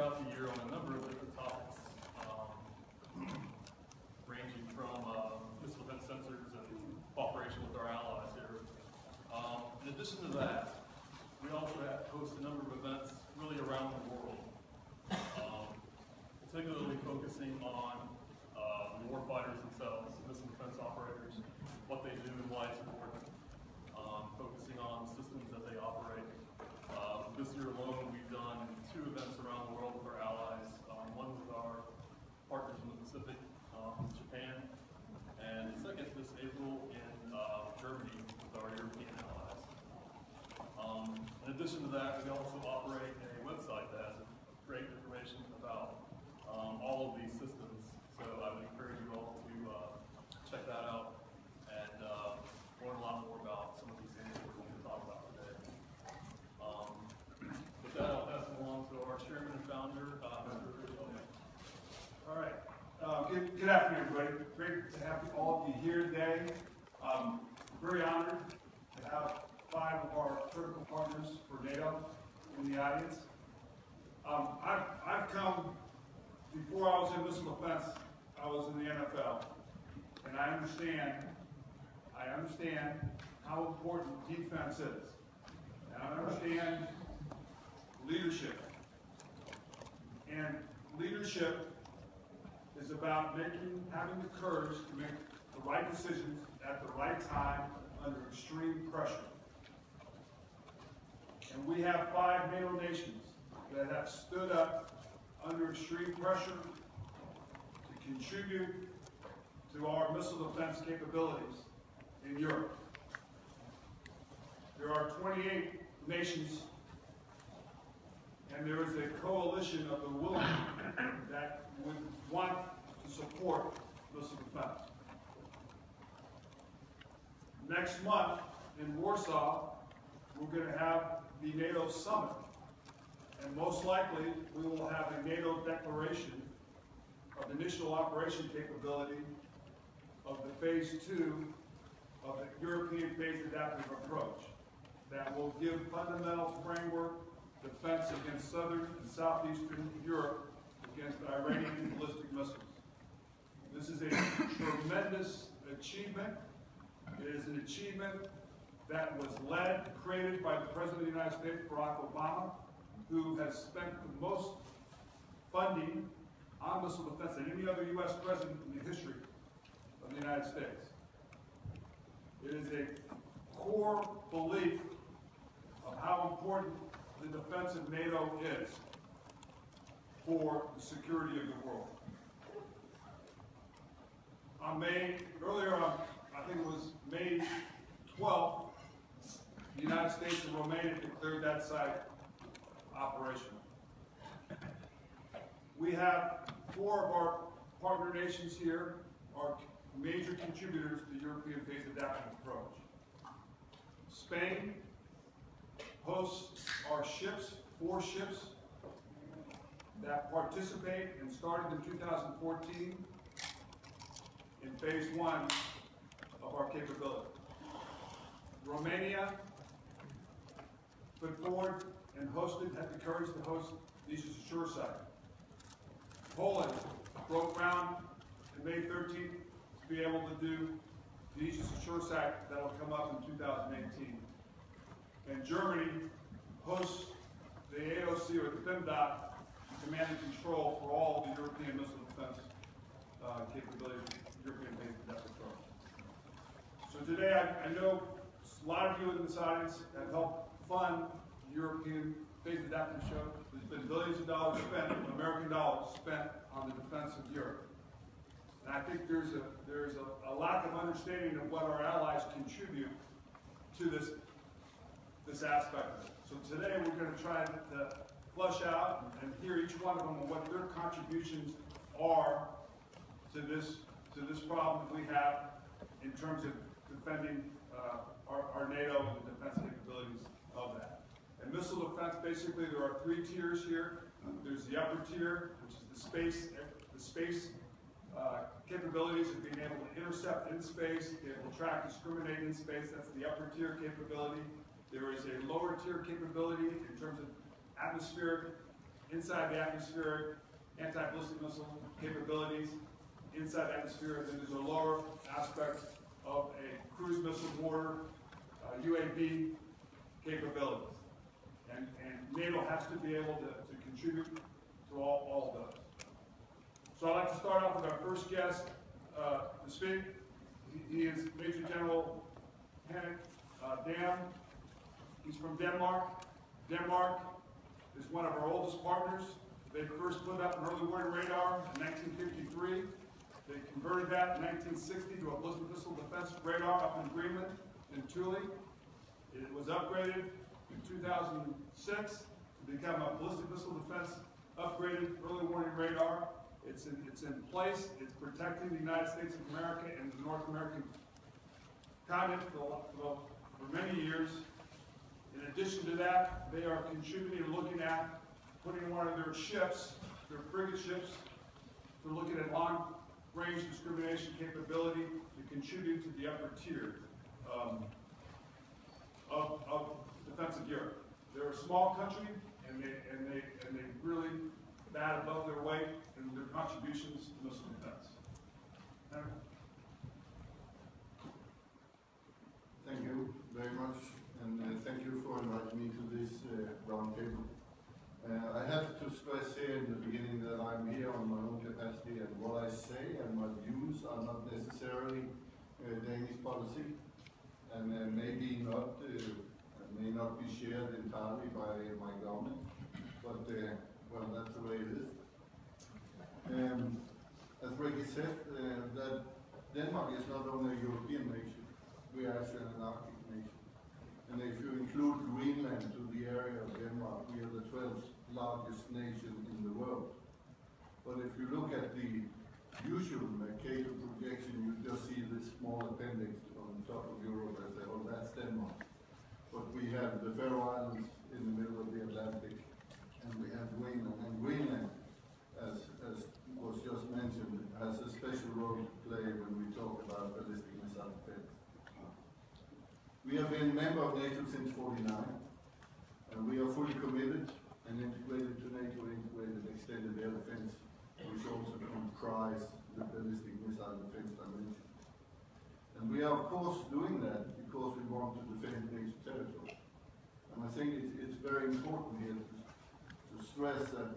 throughout the year on a number of different topics, ranging from missile defense sensors and cooperation with our allies here. In addition to that, we also host a number of events really around the world, particularly focusing on the warfighters themselves, missile defense operators, what they do and why it's important, focusing on the systems that they operate. This year alone, we've done 2 events around the world with our allies, one with our partners in the Pacific, Japan, and the second this April in Germany with our European allies. In addition to that, we also operate a website that has great information about all of these systems, so I would encourage you all to check that out and learn a lot more about some of these things that we're going to talk about today. With that, I'll pass it along to our chairman and founder, All right. Good afternoon, everybody. Great to have all of you here today. Very honored to have 5 of our critical partners for NATO in the audience. I've come, before I was in missile defense, I was in the NFL, and I understand how important defense is. And I understand leadership. And leadership is about having the courage to make the right decisions at the right time under extreme pressure. And we have 5 NATO nations that have stood up under extreme pressure to contribute to our missile defense capabilities in Europe. There are 28 nations, and there is a coalition of the willing that would want to support missile defense. Next month in Warsaw, we're going to have the NATO Summit, and most likely we will have a NATO declaration of initial operation capability of the Phase 2 of the European Phased Adaptive Approach that will give fundamental framework defense against southern and southeastern Europe against Iranian ballistic missiles. This is a tremendous achievement. It is an achievement that was created by the President of the United States, Barack Obama, who has spent the most funding on missile defense than any other U.S. president in the history of the United States. It is a core belief of how important the defense of NATO is for the security of the world. Earlier on, I think it was May 12th, the United States and Romania declared that site operational. We have 4 of our partner nations here are major contributors to the European Phased Adaptive Approach. Spain hosts our ships, 4 ships that participate and started in 2014 in Phase 1 of our capability. Romania put forward and had the courage to host the Aegis Ashore site. Poland broke ground on May 13th to be able to do the Aegis Ashore site that will come up in 2018. And Germany hosts the AOC or the FIMDOT command and control for all of the European missile defense capabilities, European Phased Adaptive Approach. So today, I know a lot of you in this audience have helped fund the European Phased Adaptive Show. There's been billions of dollars spent, American dollars spent on the defense of Europe. And I think there's a lack of understanding of what our allies contribute to this aspect of it. So today we're going to try to flush out and hear each one of them and what their contributions are to this problem that we have in terms of defending our NATO and the defense capabilities of that. And missile defense, basically, there are 3 tiers here. There's the upper tier, which is the space capabilities of being able to intercept in space, be able to track, discriminate in space. That's the upper tier capability. There is a lower tier capability in terms of atmospheric inside the atmosphere, anti-ballistic missile capabilities inside the atmosphere, and then there's a lower aspect of a cruise missile mortar, UAV capabilities. And NATO has to be able to contribute to all of those. So I'd like to start off with our first guest to speak. He is Major General Henrik Dam. He's from Denmark. Denmark is one of our oldest partners. They first put up an early warning radar in 1953. They converted that in 1960 to a ballistic missile defense radar up in Greenland, in Thule. It was upgraded in 2006 to become a ballistic missile defense upgraded early warning radar. It's in place. It's protecting the United States of America and the North American continent for many years. In addition to that, they are contributing and looking at putting one of their ships, their frigate ships, to looking at long-range discrimination capability to contribute to the upper tier of defense of Europe. They're a small country, and they really bat above their weight in their contributions to missile defense. Thank you very much, and thank you for inviting me to this roundtable. I have to stress here in the beginning that I'm here on my own capacity, and what I say and my views are not necessarily Danish policy, and maybe not, may not be shared entirely by my government, but well, that's the way it is. As Ricky said, that Denmark is not only a European nation, we are actually an Arctic nation. And if you include Greenland to the area of Denmark, we are the 12th largest nation in the world. But if you look at the usual Mercator projection, you just see this small appendix on top of Europe and say, oh, that's Denmark. But we have the Faroe Islands in the middle of the Atlantic, and we have Greenland. And Greenland, as was just mentioned, has a special role to play when we talk about ballistic missile defense. We have been a member of NATO since '49, and we are fully committed and integrated to NATO integrated extended air defense, which also comprise the ballistic missile defense dimension. And we are, of course, doing that because we want to defend NATO territory. And I think it's very important here to stress that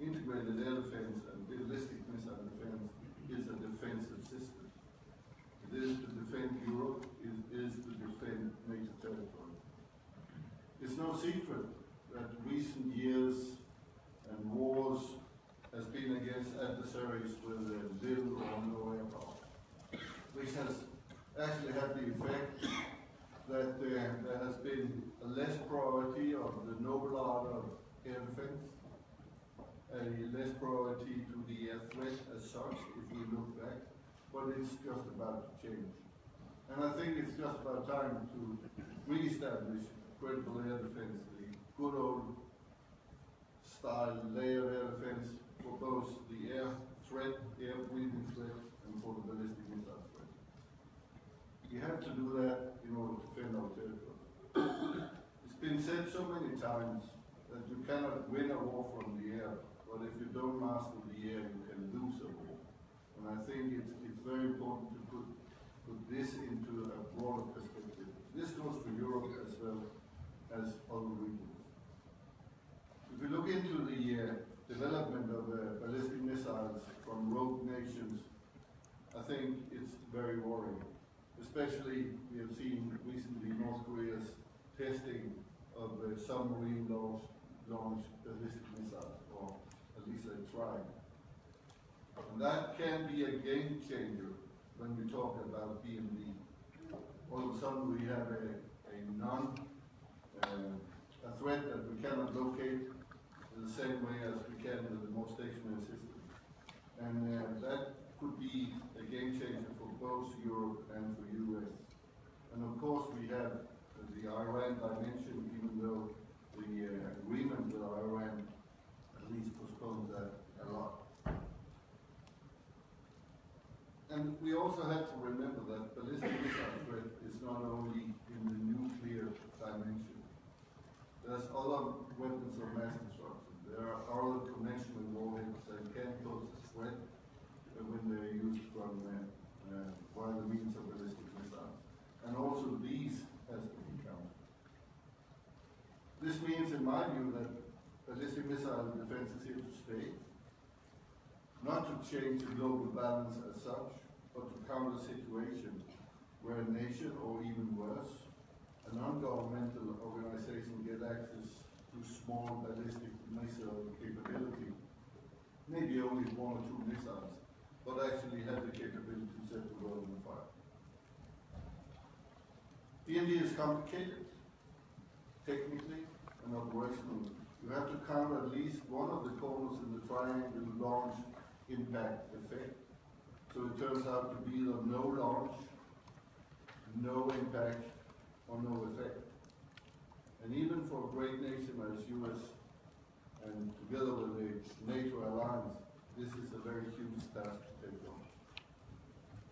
integrated air defense and ballistic missile defense is a defensive system. It is to defend Europe, it is to defend NATO territory. It's no secret that recent years and wars has been against adversaries with little or no air power, which has actually had the effect that there has been a less priority of the noble art of air defense, a less priority to the air threat as such, if we look back, but it's just about to change. And I think it's just about time to re-establish credible air defense, the good old style layered air defense for both the air threat, air breathing threat, and for the ballistic missile threat. You have to do that in order to defend our territory. It's been said so many times that you cannot win a war from the air, but if you don't master the air, you can lose a war. And I think it's very important to put this into a broader perspective. This goes for Europe as well as other regions. If we look into the development of ballistic missiles from rogue nations, I think it's very worrying. Especially, we have seen recently North Korea's testing of submarine-launched ballistic missiles, or at least they tried. And that can be a game changer when we talk about BMD. All of a sudden we have a threat that we cannot locate in the same way as we can with the more stationary system. And that could be a game changer for both Europe and for US. And of course we have the Iran dimension, even though the agreement with Iran at least postpones that a lot. And we also have to remember that ballistic missile threat is not only in the nuclear dimension. There's other weapons of mass destruction. our conventional warheads can pose a threat when they're used from by the means of ballistic missiles. And also these has to be counted. This means, in my view, that ballistic missile defense is here to stay, not to change the global balance as such, but to counter a situation where a nation, or even worse, a non-governmental organization get access to small ballistic missile capability, maybe only 1 or 2 missiles, but actually have the capability to set the world on fire. PND is complicated, technically and operationally. You have to count at least one of the corners in the triangle launch impact effect. So it turns out to be either no launch, no impact, or no effect. And even for a great nation as US, and together with the NATO alliance, this is a very huge task to take on.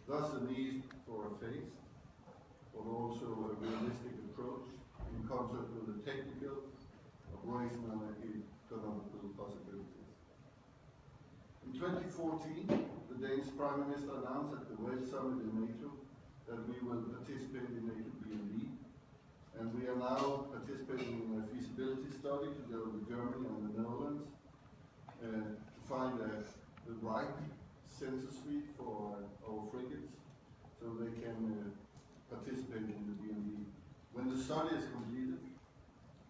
Thus the need for a phased, but also a realistic approach in concert with the technical, operational, and economical possibilities. In 2014, the Danish Prime Minister announced at the Wales Summit in NATO that we will participate in NATO BND, and we are now participating in a feasibility study together with Germany and the Netherlands to find the right sensor suite for our frigates so they can participate in the BND. When the study is completed,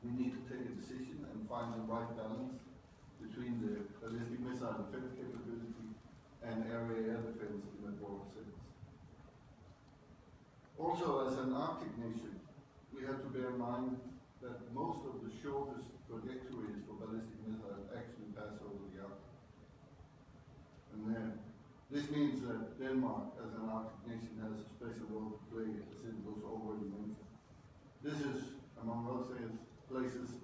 we need to take a decision and find the right balance between the ballistic missile defense capability and area air defense in a broad sense. Also, as an Arctic nation, we have to bear in mind that most of the shortest trajectories for ballistic missiles actually pass over the Arctic. And this means that Denmark, as an Arctic nation, has a special role to play, as it was already mentioned. This is, among other things, places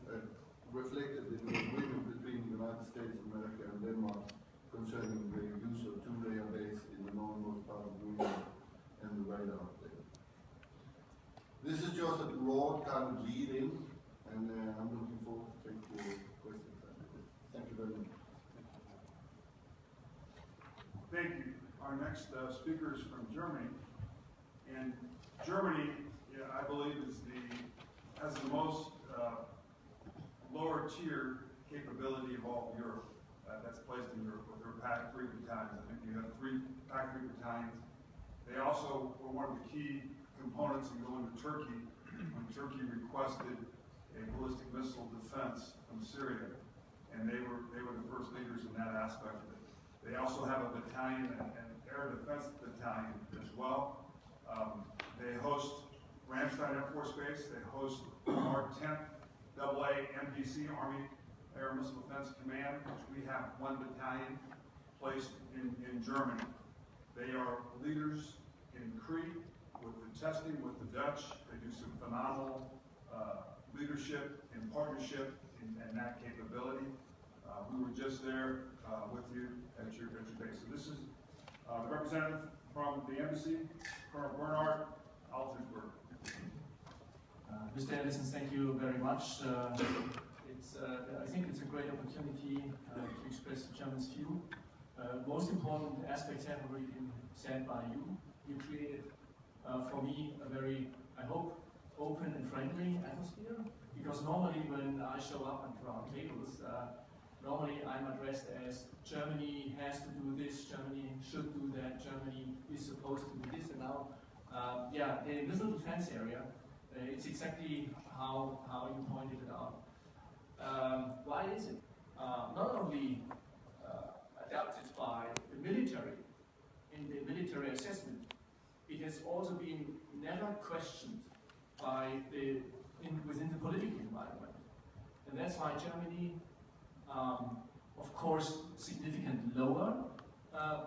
reflected in the agreement between the United States of America and Denmark concerning the use of 2-layer base in the northernmost part of Greenland and the radar there. This is just a broad kind of lead-in, and I'm looking forward to take your questions. Thank you very much. Thank you. Our next speaker is from Germany, and Germany, I believe, has the most lower tier capability of all of Europe that's placed in Europe with their PAC-3 battalions. I think you have 3 PAC-3 battalions. They also were one of the key components in going to Turkey when Turkey requested a ballistic missile defense from Syria, and they were the first leaders in that aspect of it. They also have a battalion, an air defense battalion as well. They host Ramstein Air Force Base. They host our 10th AA MDC, Army Air Missile Defense Command, which we have 1 battalion placed in Germany. They are leaders in Crete with the testing with the Dutch. They do some phenomenal leadership and partnership in that capability. We were just there with you at your base. So this is the representative from the embassy, Colonel Bernhard, Altersberger. Mr. Ellison, thank you very much. I think it's a great opportunity to express the German's view. Most important aspects have already been said by you. You created, for me, a very, I hope, open and friendly atmosphere. Because normally when I show up at round tables, normally I'm addressed as Germany has to do this, Germany should do that, Germany is supposed to do this, and now, the missile defense area, it's exactly how you pointed it out. Why is it? Not only adapted by the military, in the military assessment, it has also been never questioned by within the political environment. And that's why Germany, of course, significantly lower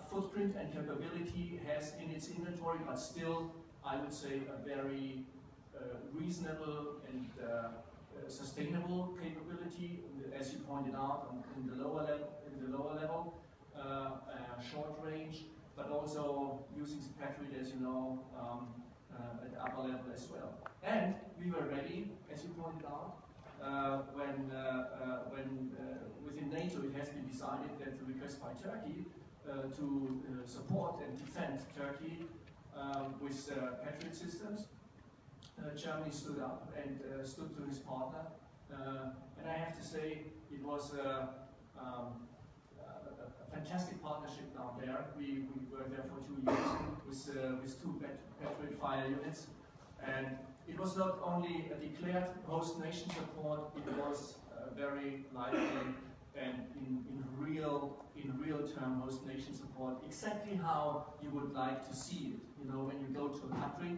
footprint and capability has in its inventory, but still, I would say, a very reasonable and sustainable capability, as you pointed out, in the lower level, short range, but also using the Patriot, as you know, at the upper level as well. And we were ready, as you pointed out, when within NATO it has been decided that the request by Turkey to support and defend Turkey with Patriot systems, Germany stood up and stood to his partner. And I have to say, it was a fantastic partnership down there. We were there for 2 years with 2 Patriot fire units. And it was not only a declared host nation support, it was very lively and in real term host nation support, exactly how you would like to see it. You know, when you go to a country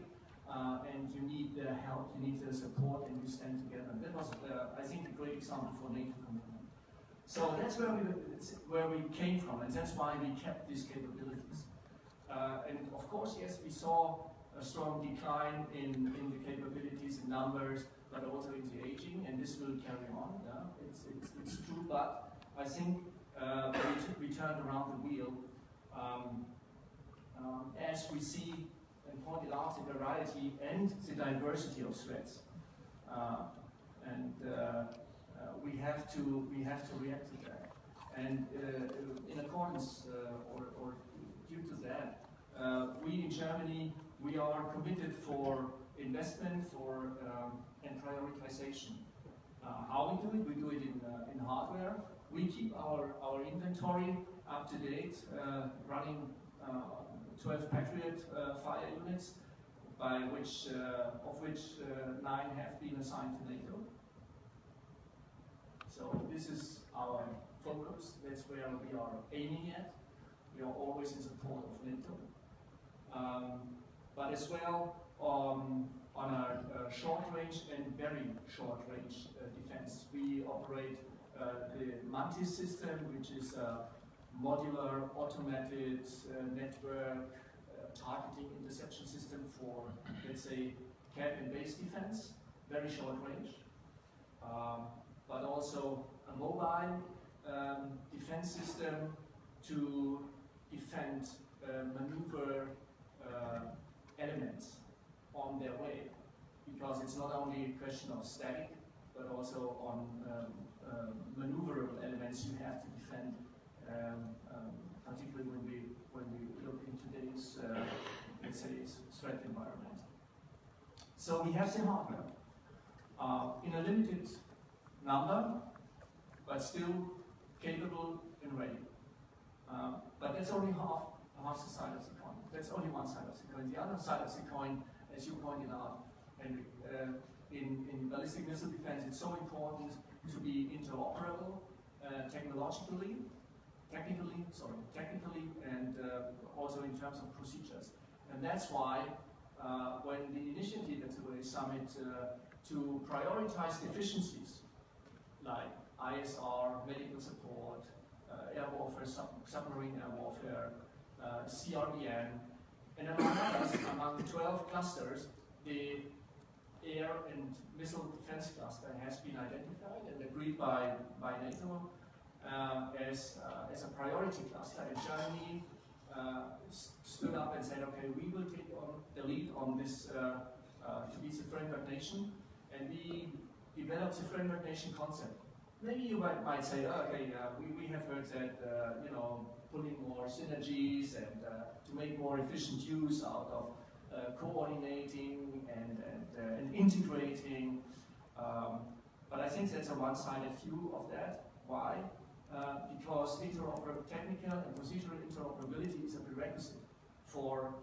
and you need their help, you need their support, and you stand together. And that was, I think, a great example for NATO commitment. So that's where we came from, and that's why we kept these capabilities. And of course, yes, we saw a strong decline in the capabilities and numbers, but also in the aging, and this will carry on. Yeah? It's true, but I think we turned around the wheel as we see and pointed out the variety and the diversity of threats, we have to react to that. And in accordance or due to that, we in Germany, we are committed for investment and prioritization. How we do it in hardware. We keep our inventory up to date, running 12 Patriot fire units, of which 9 have been assigned to NATO. So this is our focus. That's where we are aiming at. We are always in support of NATO. But as well on a short range and very short range defense. We operate the Mantis system, which is a modular, automated network targeting interception system for, let's say, camp and base defense, very short range. But also a mobile defense system to defend maneuver elements on their way, because it's not only a question of static, but also on maneuverable elements you have to defend, particularly when we look in today's, let's say, threat environment. So we have the hardware in a limited number, but still capable and ready. But that's only half the side of the coin. That's only one side of the coin. The other side of the coin, as you pointed out, Henrik, in ballistic missile defense, it's so important to be interoperable technically, and also in terms of procedures. And that's why when the initiative at the Summit to prioritize deficiencies like ISR, medical support, air warfare, submarine air warfare, CRBN, and among others, among 12 clusters, the air and missile defense cluster has been identified and agreed by NATO as a priority cluster. And Germany stood up and said, okay, we will take on the lead on this to be the framework nation, and we developed the framework nation concept. Maybe you might say, oh, okay, we have heard that, you know, putting more synergies and to make more efficient use out of coordinating and integrating. But I think that's a one-sided view of that. Why? Because technical and procedural interoperability is a prerequisite for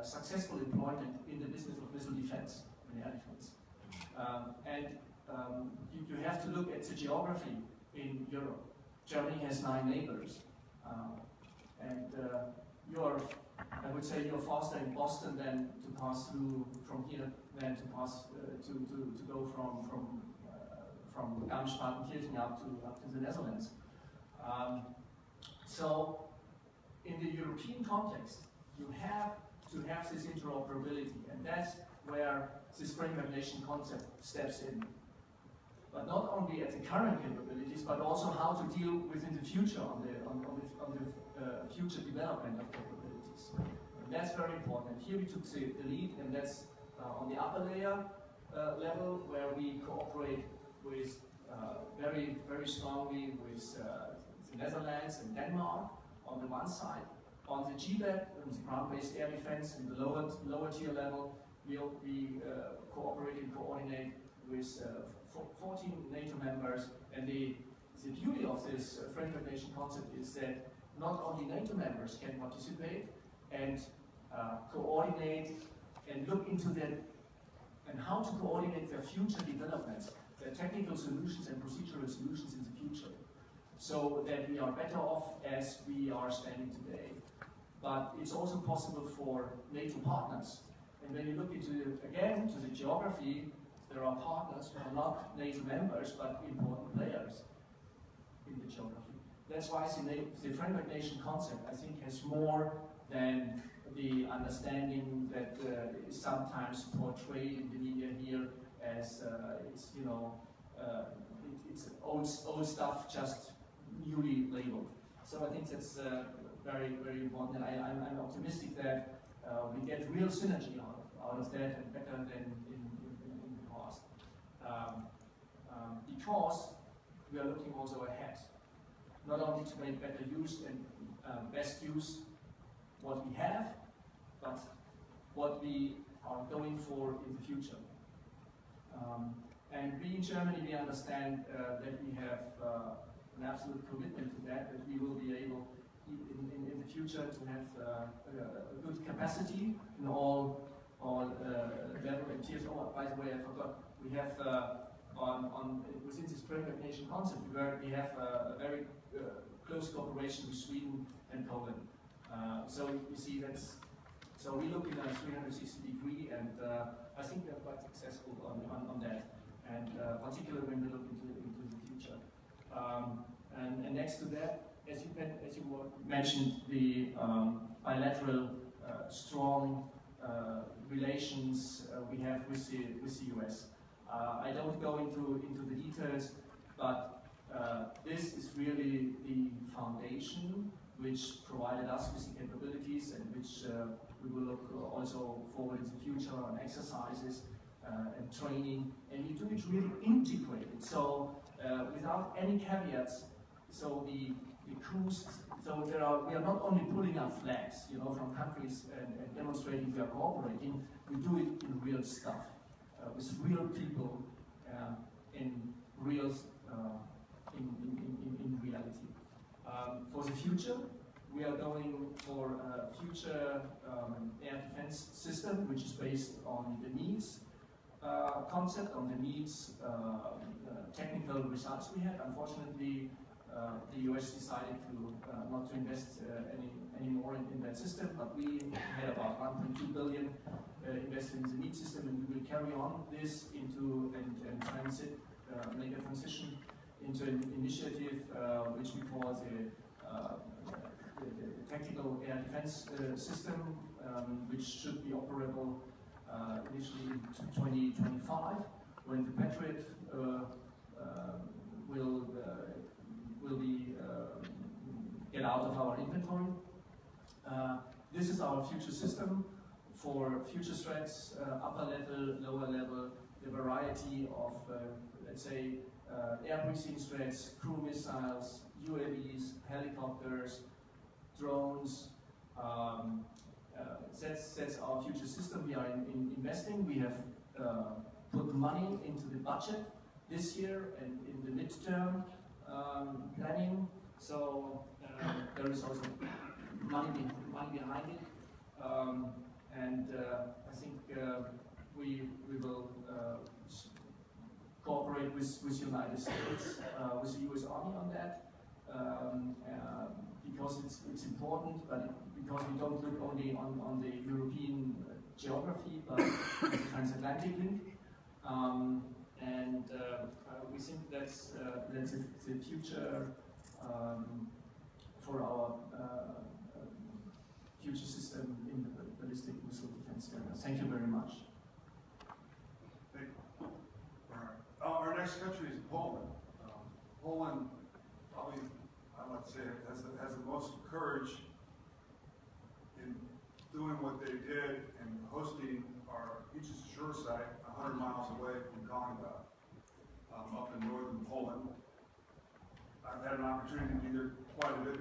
successful employment in the business of missile defense and air defense. You have to look at the geography in Europe. Germany has 9 neighbors, I would say you're faster in Boston than to pass through from here than to pass to go from Garmisch-Partenkirchen up to the Netherlands. So in the European context, you have to have this interoperability, and that's where this framework nation concept steps in. But not only at the current capabilities, but also how to deal within the future on the future development of capabilities. And that's very important. Here we took the lead, and that's on the upper layer level, where we cooperate with very strongly with the Netherlands and Denmark on the one side. On the GBAD, on the ground-based air defense, in the lower tier level, we cooperate and coordinate with 14 NATO members. And the beauty of this framework nation concept is that not only NATO members can participate and coordinate and look into them and how to coordinate their future developments, their technical solutions and procedural solutions in the future, so that we are better off as we are standing today. But it's also possible for NATO partners. And when you look into, again, to the geography, there are partners who are not NATO members, but important players in the geography. That's why the framework nation concept, I think, has more than the understanding that is sometimes portrayed in the media here as it's, you know, it's old stuff just newly labeled. So I think that's very important, and I'm optimistic that we get real synergy out of that, and better than in the past. Because we are looking also ahead, not only to make better use and best use what we have, but what we are going for in the future. And we in Germany, we understand that we have an absolute commitment to that we will be able in the future to have a good capacity in all level and tiers. Oh, by the way, I forgot, we have within this framework nation concept, we have a very close cooperation with Sweden and Poland. So you see so we look in a 360-degree, and I think we are quite successful on that, and particularly when we look into the future. And next to that, as you mentioned, the bilateral strong relations we have with the US. I don't go into the details, but this is really the foundation which provided us with the capabilities, and which we will look also forward in the future on exercises and training, and we do it really integrated. So without any caveats. So the crews. So we are not only pulling up flags, you know, from countries and demonstrating we are cooperating. We do it in real stuff with real people in real in reality. For the future, we are going for a future air defense system, which is based on the needs concept, on the needs technical results we had. Unfortunately, the US decided to not to invest any more in that system, but we had about 1.2 billion invested in the needs system, and we will carry on this into and transit, make a transition into an initiative which we call the tactical air defense system, which should be operable initially in 2025, when the Patriot will be get out of our inventory. This is our future system for future threats, upper level, lower level, the variety of, let's say, air-breathing threats, crew missiles, UAVs, helicopters, drones. That's our future system. We are investing. We have put money into the budget this year and in the midterm planning. So there is also money behind it, and I think we will cooperate with United States, with the US Army on that, because it's important, but because we don't look only on the European geography, but the transatlantic link. And we think that's the future for our future system in the ballistic missile defense area. Thank you very much. Thank you. Our next country is Poland. Poland, probably, I would say, has the most courage in doing what they did and hosting our Aegis Ashore site 100 miles away from Kongba. up in northern Poland. I've had an opportunity to be there quite a bit.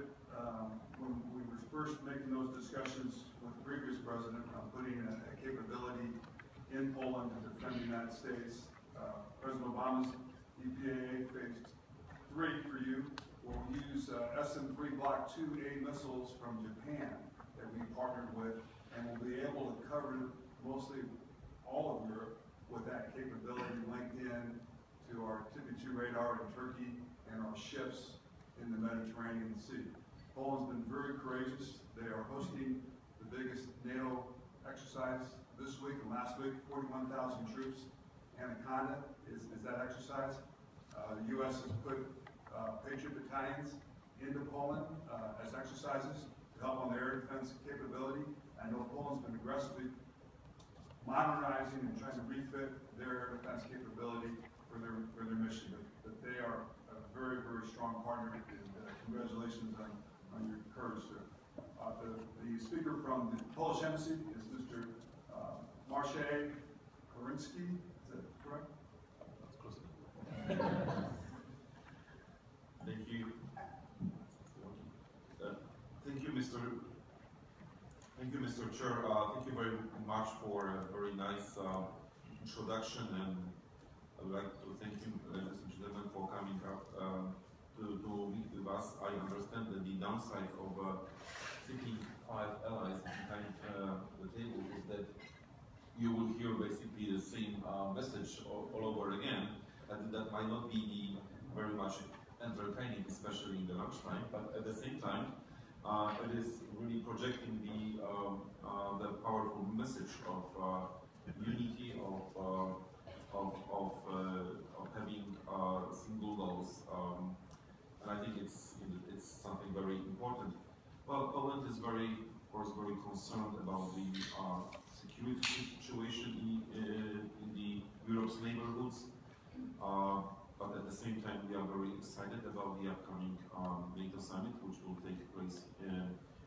When we were first making those discussions with the previous president on putting a capability in Poland to defend the United States, President Obama's EPAA Phase 3 for you will use SM-3 Block 2A missiles from Japan that we partnered with, and will be able to cover mostly all of Europe with that capability linked in to our Tipi-2 radar in Turkey and our ships in the Mediterranean Sea. Poland's been very courageous. They are hosting the biggest NATO exercise this week and last week, 41,000 troops. Anaconda is that exercise. The U.S. has put Patriot battalions into Poland as exercises to help on their air defense capability. I know Poland's been aggressively modernizing and trying to refit their air defense capability for their mission. But they are a very, very strong partner, and congratulations on your courage, sir. The speaker from the Polish Embassy is Mr. Maciej Pisarski. Is that correct? That's close. Thank you. Thank you, Mr. Chair. Thank you very much for a very nice introduction, and I would like to thank you, ladies and gentlemen, for coming up to meet with us. I understand that the downside of sitting 5 allies behind the table is that you will hear basically the same message all over again, and that might not be very much entertaining, especially in the lunchtime, but at the same time, it is really projecting the powerful message of unity, of having single goals, and I think it's something very important. Well, Poland is very concerned about the security situation in the Europe's neighborhoods. But at the same time, we are very excited about the upcoming NATO Summit, which will take place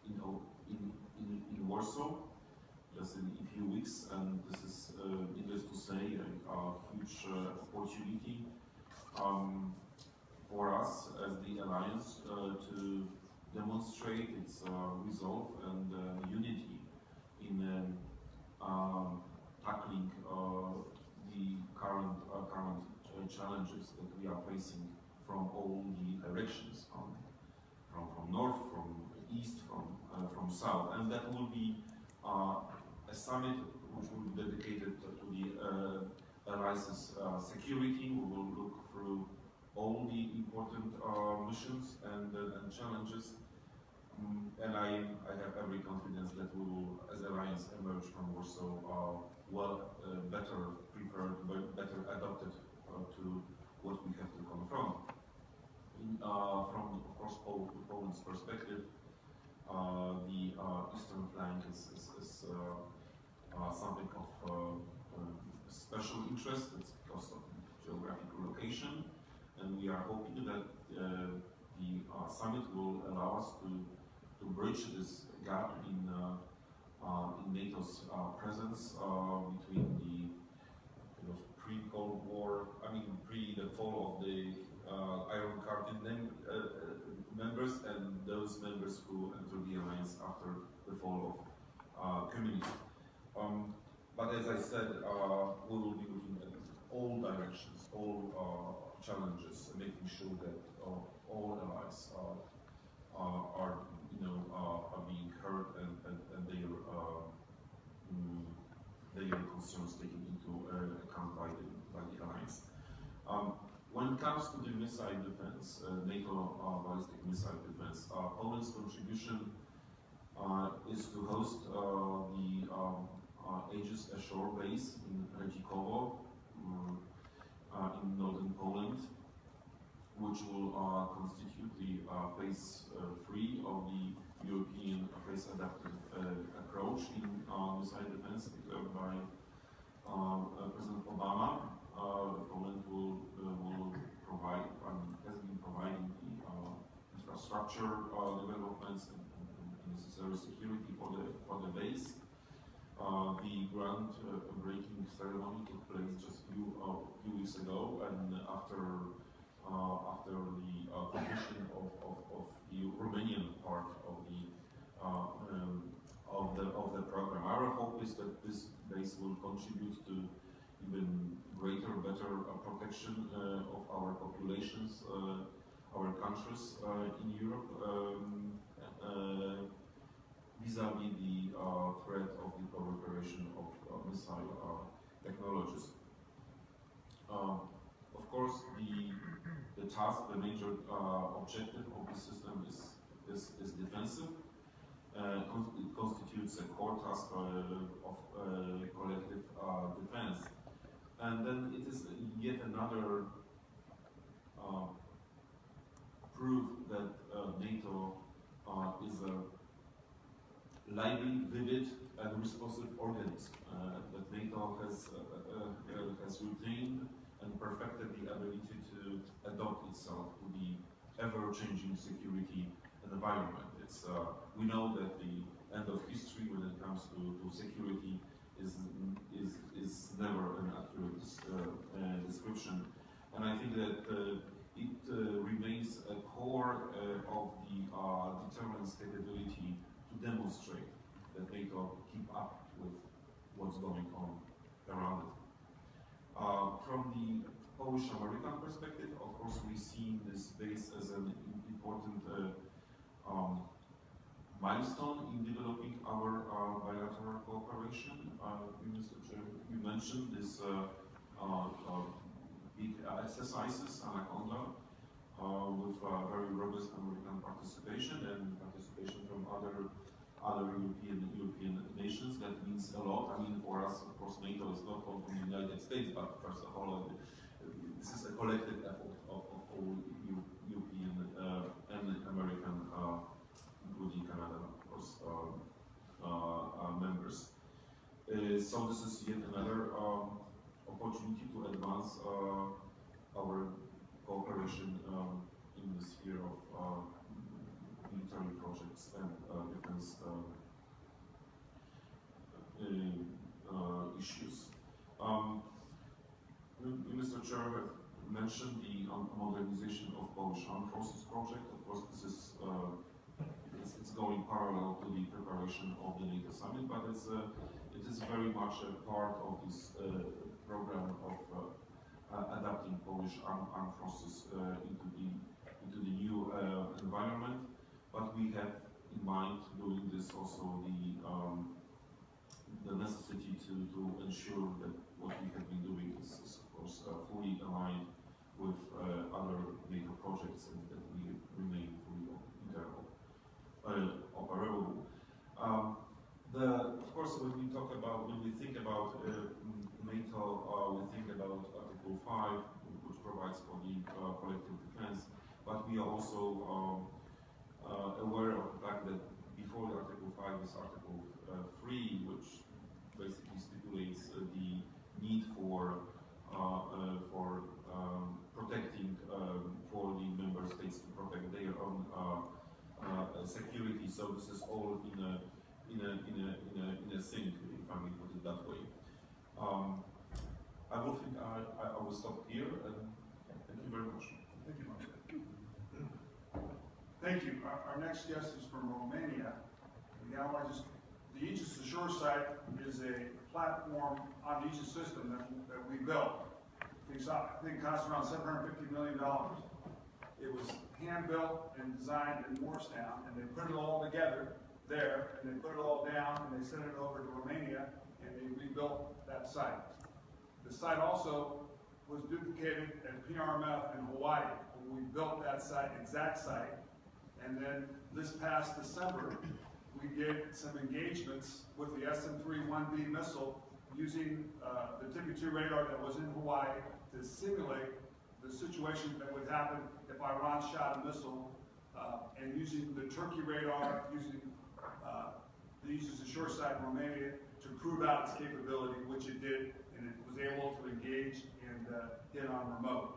in Warsaw just in a few weeks. And this is, needless to say, a huge opportunity for us as the alliance to demonstrate its resolve and unity in tackling the current challenges that we are facing from all the directions, from north, from east, from south, and that will be a summit which will be dedicated to the alliance's security. We will look through all the important missions and challenges, and I have every confidence that we will, as alliance, emerge from Warsaw better prepared, better adapted to what we have to confront. From, of course, Poland's perspective, the eastern flank is something of special interest. It's because of geographical location, and we are hoping that the summit will allow us to bridge this gap in NATO's presence between the pre-Cold War, pre the fall of the Iron Curtain members and those members who entered the alliance after the fall of communism. But as I said, we will be looking at all directions, all challenges, making sure that all allies are being heard and their concerns taken into account by the alliance. When it comes to the missile defense, NATO ballistic missile defense, Poland's contribution is to host the Aegis Ashore base in Redzikowo in northern Poland, which will constitute the phase 3 of the European phase-adapted approach in missile defense declared by President Obama. Poland will provide, has been providing the infrastructure developments and necessary security for the base. The ground breaking ceremony took place just a few weeks ago, and after the completion of the Romanian part of the program. Our hope is that this base will contribute to even greater, better protection of our populations, our countries in Europe, vis-à-vis the threat of the proliferation of missile technologies. Of course, the task, the major objective of the system is defensive. It constitutes a core task of collective defense. And then it is yet another proof that NATO is a lively, vivid, and responsive organism. That NATO has retained and perfected the ability to adapt itself to the ever-changing security environment. We know that the end of history when it comes to security is never an accurate description, and I think that it remains a core of the deterrence capability to demonstrate that NATO keep up with what's going on around it. From the Polish-American perspective, of course, we see this base as an important milestone in developing our bilateral cooperation. Mr. Chair, you mentioned this big exercises, Anaconda, with very robust American participation and participation from other European nations. That means a lot. I mean, for us, of course, NATO is not only the United States, but first of all, this is a collective effort of all European and American, including Canada, of course, members. So this is yet another opportunity to advance our cooperation in the sphere of military projects and defense issues. Mr. Chair have mentioned the modernization of Polish Armed Forces project. Of course, this is it's going parallel to the preparation of the NATO Summit, but it is very much a part of this program of adapting Polish armed forces into the new environment. But we have in mind doing this also the necessity to ensure that what we have been doing is of course fully aligned with other NATO projects and that we remain fully interoperable. Of course, when we think about NATO, we think about Article 5, which provides for the collective defense, but we are also aware of the fact that before the Article 5 is Article 3, which basically stipulates the need for protecting for the member states to protect their own security. So this is all in a sync, if I may put it that way. I will think I will stop here, and thank you very much. Thank you, Maciej. Thank you. Our next guest is from Romania. The Aegis Ashore site is a platform on the Aegis system that we built. I think it cost around $750 million. It was hand-built and designed in Morristown, and they put it all together there, and they put it all down, and they sent it over to Romania, and they rebuilt that site. The site also was duplicated at PRMF in Hawaii, when we built that exact site. And then this past December, we did some engagements with the SM-3-1B missile using the TPY-2 radar that was in Hawaii to simulate the situation that would happen if Iran shot a missile, and using the Turkey radar, using the Aegis Ashore site in Romania to prove out its capability, which it did, and it was able to engage and hit on remote.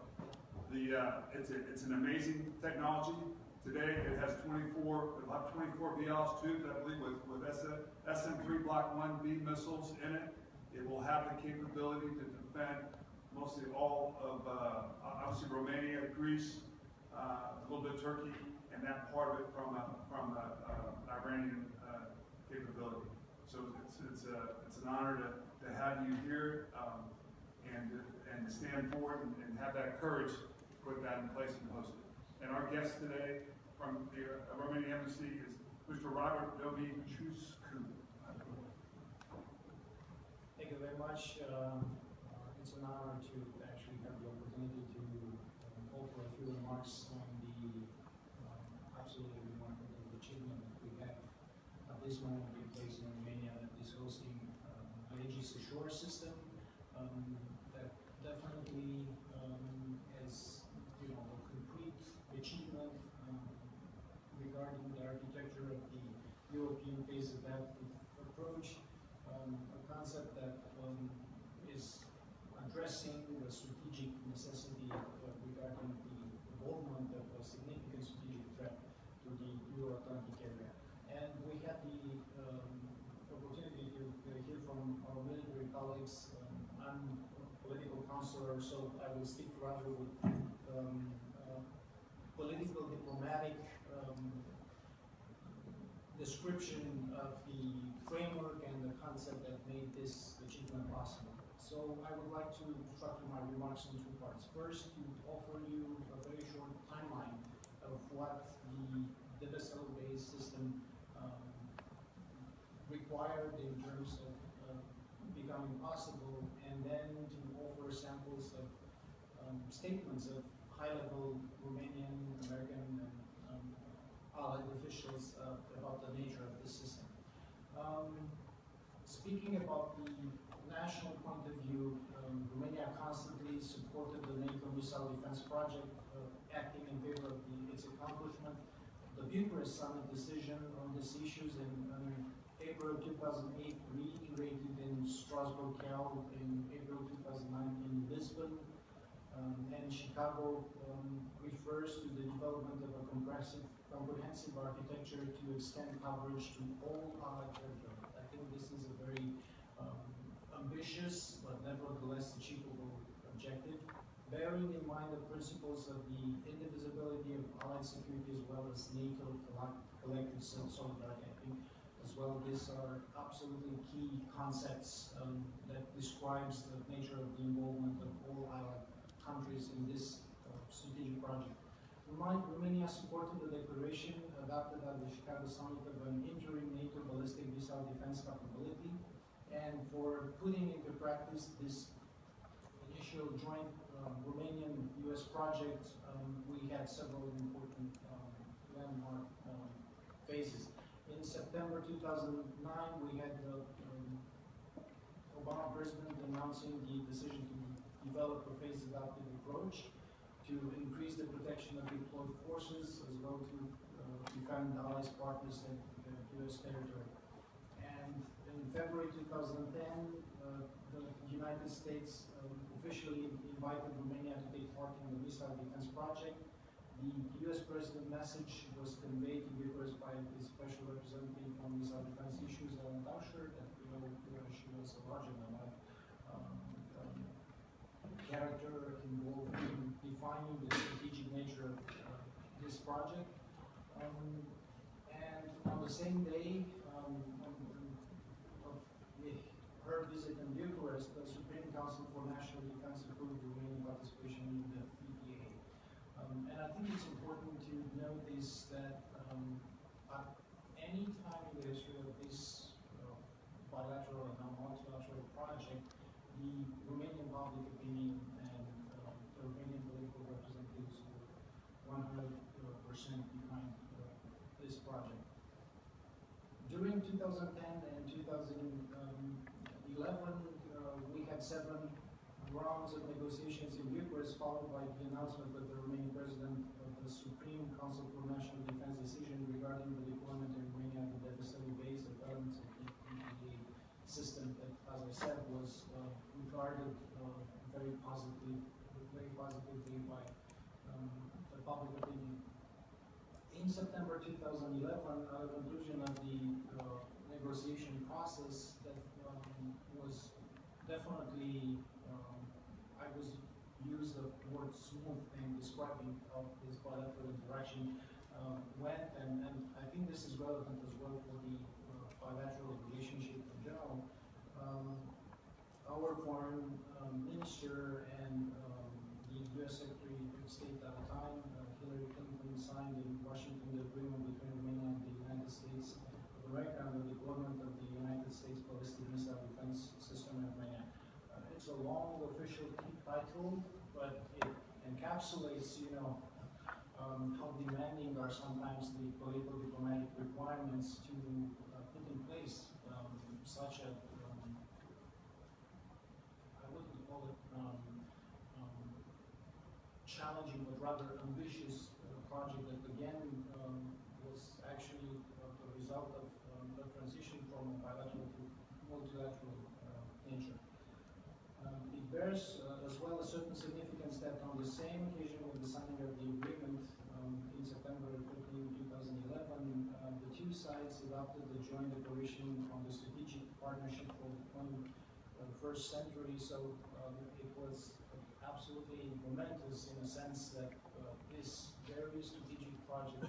It's an amazing technology. Today it has 24 BLS tubes, I believe, with SM-3 Block 1B missiles in it. It will have the capability to defend mostly all of split Turkey and that part of it from Iranian capability. So it's an honor to have you here and to stand forward and have that courage to put that in place and host it. And our guest today from the Romanian Embassy is Mr. Robert Dumitrescu. Thank you very much. It's an honor to actually have the opportunity to offer a few remarks on the absolutely remarkable achievement that we have at this moment in place in Romania that is hosting an Aegis Ashore system that definitely is, a complete achievement regarding the architecture of the European phase adaptive approach, a concept that is addressing the strategic necessity regarding the involvement of a significant strategic threat to the Euro-Atlantic area. And we had the opportunity to hear from our military colleagues. I'm a political counselor, so I will stick rather with political diplomatic description of the framework and the concept that made this achievement possible. So I would like to structure my remarks in two parts. First, to offer you a very short timeline of what the vessel-based system required in terms of becoming possible, and then to offer samples of statements of high-level Romanian, American, and allied officials about the nature of this system. Speaking about the national point of view, Romania constantly supported the NATO missile defense project, acting in favor of its accomplishment. The Bucharest Summit decision on these issues in April 2008, reiterated in Strasbourg, in April 2009 in Lisbon, and Chicago refers to the development of a comprehensive architecture to extend coverage to all allied territory. I think this is a very ambitious but nevertheless achievable objective, bearing in mind the principles of the indivisibility of allied security as well as NATO collective solidarity. I think as well these are absolutely key concepts that describes the nature of the involvement of all allied countries in this strategic project. Romania supported the declaration adopted at the Chicago Summit of an interim NATO ballistic missile defense capability, and for putting into practice this initial joint Romanian-US project, we had several important landmark phases. In September 2009, we had the Obama president announcing the decision to develop a phase adaptive approach to increase the protection of deployed forces as well to defend allies, partners, and U.S. territory. And in February 2010, the United States officially invited Romania to take part in the missile defense project. The U.S. President message was conveyed to Bucharest by the Special Representative on Missile Defense Issues, Altersberger, that she was a larger than life character involved in defining the strategic nature of this project. And on the same day of her visit in Bucharest, the Supreme Council for National Defense approved Romanian participation in the MDAA. And I think it's important to note this, that at any time in the history of this bilateral and multilateral project, the Romanian public opinion and the Romanian political representatives were 100% behind this project. During 2010 and 2011, we had 7 rounds of negotiations in Bucharest, followed by the announcement of the Romanian president of the Supreme Council for National Defense decision regarding the deployment in Romania of the devastating base of elements of the MDAA system that, as I said, was regarded very positively by the public opinion. In September 2011, at the conclusion of the negotiation process, that was definitely, I was used the word smooth long thing describing how this bilateral interaction went, and I think this is relevant as well for the bilateral relationship in general. Our foreign minister and the U.S. Secretary of State at the time, Hillary Clinton, signed in Washington the agreement between Romania and the United States of America and the deployment of the United States Ballistic Missile Defense System in Romania. It's a long official title, but it encapsulates, you know, how demanding are sometimes the political diplomatic requirements to put in place such a, I wouldn't call it challenging, but rather ambitious project that again was actually the result of the transition from bilateral to multilateral nature. It bears as well a certain significance that on the same occasion with the signing of the agreement in September 13, 2011, the two sides adopted the joint declaration on the strategic partnership for the 21st century. So it was absolutely momentous in a sense that this very strategic project,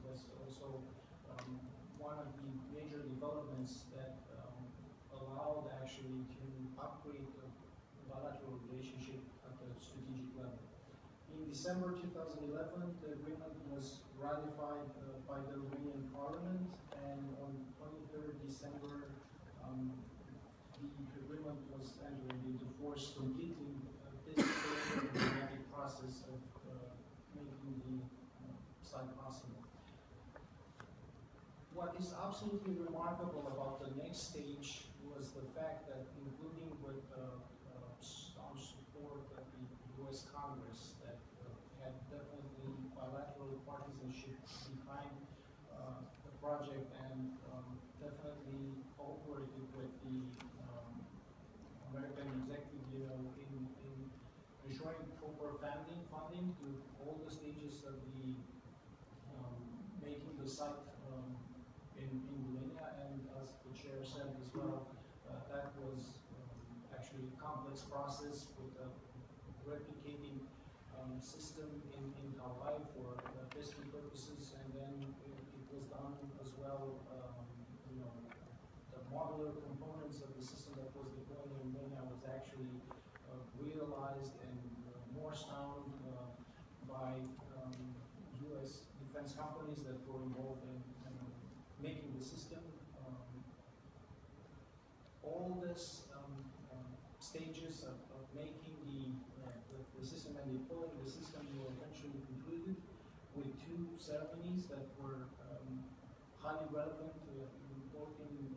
was also one of the major developments that allowed actually to upgrade the bilateral relationship at the strategic level. In December 2011, the agreement was ratified by the Romanian Parliament, and on 23rd December, the agreement was entering into force, completing this diplomatic process of making the site possible. What is absolutely remarkable about the next stage was the fact that, including with staunch support of the U.S. Congress, that had definitely bilateral partisanship behind the project and definitely cooperated with the American executive, you know, in ensuring proper funding to all the stages of the making the site in Romania, and as the chair said as well, that was actually a complex process with a replicating system in Hawaii for testing purposes, and then it was done as well, you know, the modular components of the system that was deployed in Romania was actually realized and more sound by U.S. defense companies that were involved in making the system. All this stages of making the system and deploying the system were eventually concluded with two ceremonies that were highly relevant, both in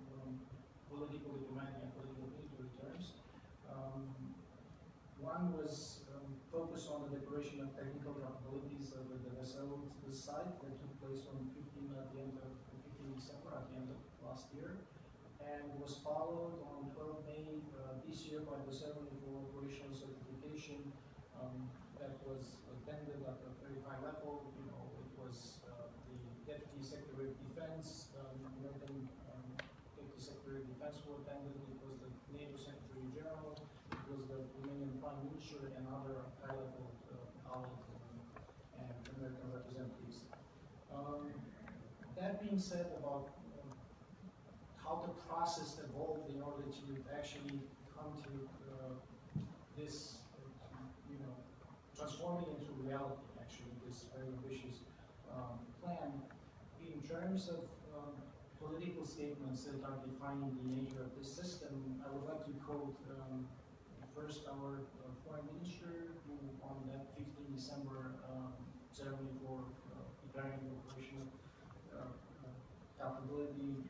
political, diplomatic, and political military terms. One was focused on the declaration of technical capabilities of the vessel site that took place on 15 December, at the end of last year, and was followed on 12 May this year by the ceremony for operational certification that was attended at a very high level. You know, it was the Deputy Secretary of Defense, American Deputy Secretary of Defense who attended. It was the NATO Secretary General. It was the Romanian Prime Minister and other high-level allied and American representatives. That being said, about how the process evolved in order to actually come to this, you know, transforming into reality, actually, this very ambitious plan. In terms of political statements that are defining the nature of this system, I would like to quote first our foreign minister, who on that 15 December ceremony for declaring the operational capability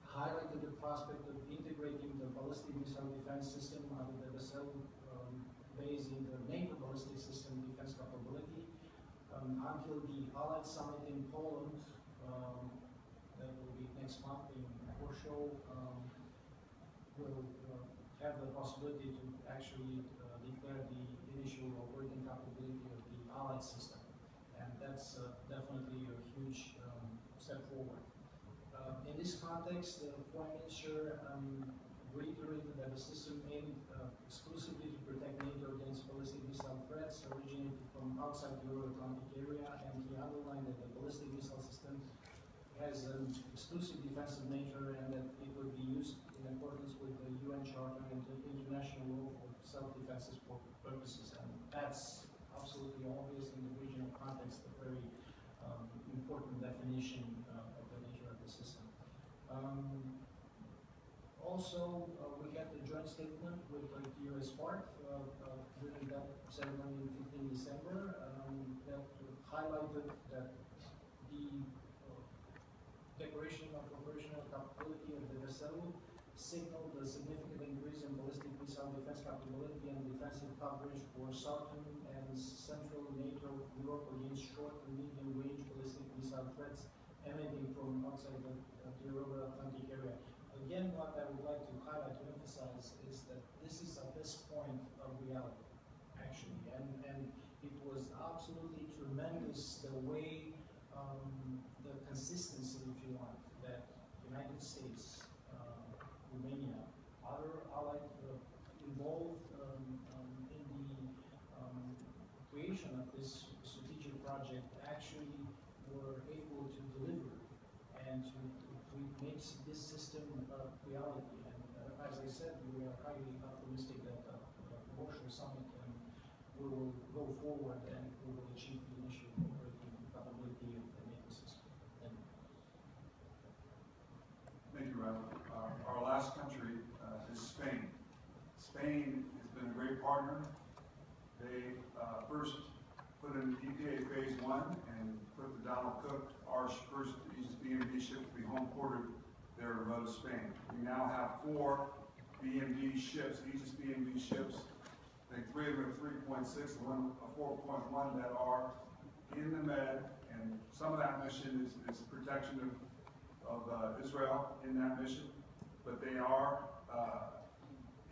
highlighted the prospect of integrating the ballistic missile defense system out of the vessel based in the NATO ballistic system defense capability until the Allied Summit in Poland that will be next month in Warsaw will have the possibility to actually declare the initial operating capability of the Allied system. And that's definitely a huge step forward. In this context, the Foreign Minister reiterated that the system aimed exclusively to protect NATO against ballistic missile threats outside the Euro-Atlantic area, and he underlined that the ballistic missile system has an exclusive defensive nature and that it would be used in accordance with the UN Charter and the international law for self-defense purposes. And that's absolutely obvious in the regional context, a very important definition of the nature of the system. Also, we had the joint statement with the US part during that ceremony in 15 December that highlighted that the declaration of operational capability of the vessel signaled a significant increase in ballistic missile defense capability and defensive coverage for southern and central NATO Europe against short and medium range ballistic missile threats emanating from outside the Euro-Atlantic area. Again, what I would like to highlight, to emphasize, is that this is at this point of reality, actually, and it was absolutely tremendous the way, the consistency, if you want, that United States, Romania, other allied involved in the creation of this strategic project actually were able to deliver and to make this system a reality. And as I said, we are highly optimistic that the Warsaw Summit we will go forward and we will achieve the initial operating capability of the NATO system. Thank you, Ralph. Our last country is Spain. Spain has been a great partner. They first put in EPA Phase 1 and put the Donald Cook, our first Aegis BMD ship, to be home quartered there in Rota, Spain. We now have 4 BMD ships, Aegis BMD ships. I think 3 of them are 3.6, one a 4.1 that are in the Med, and some of that mission is protection of Israel in that mission, but they are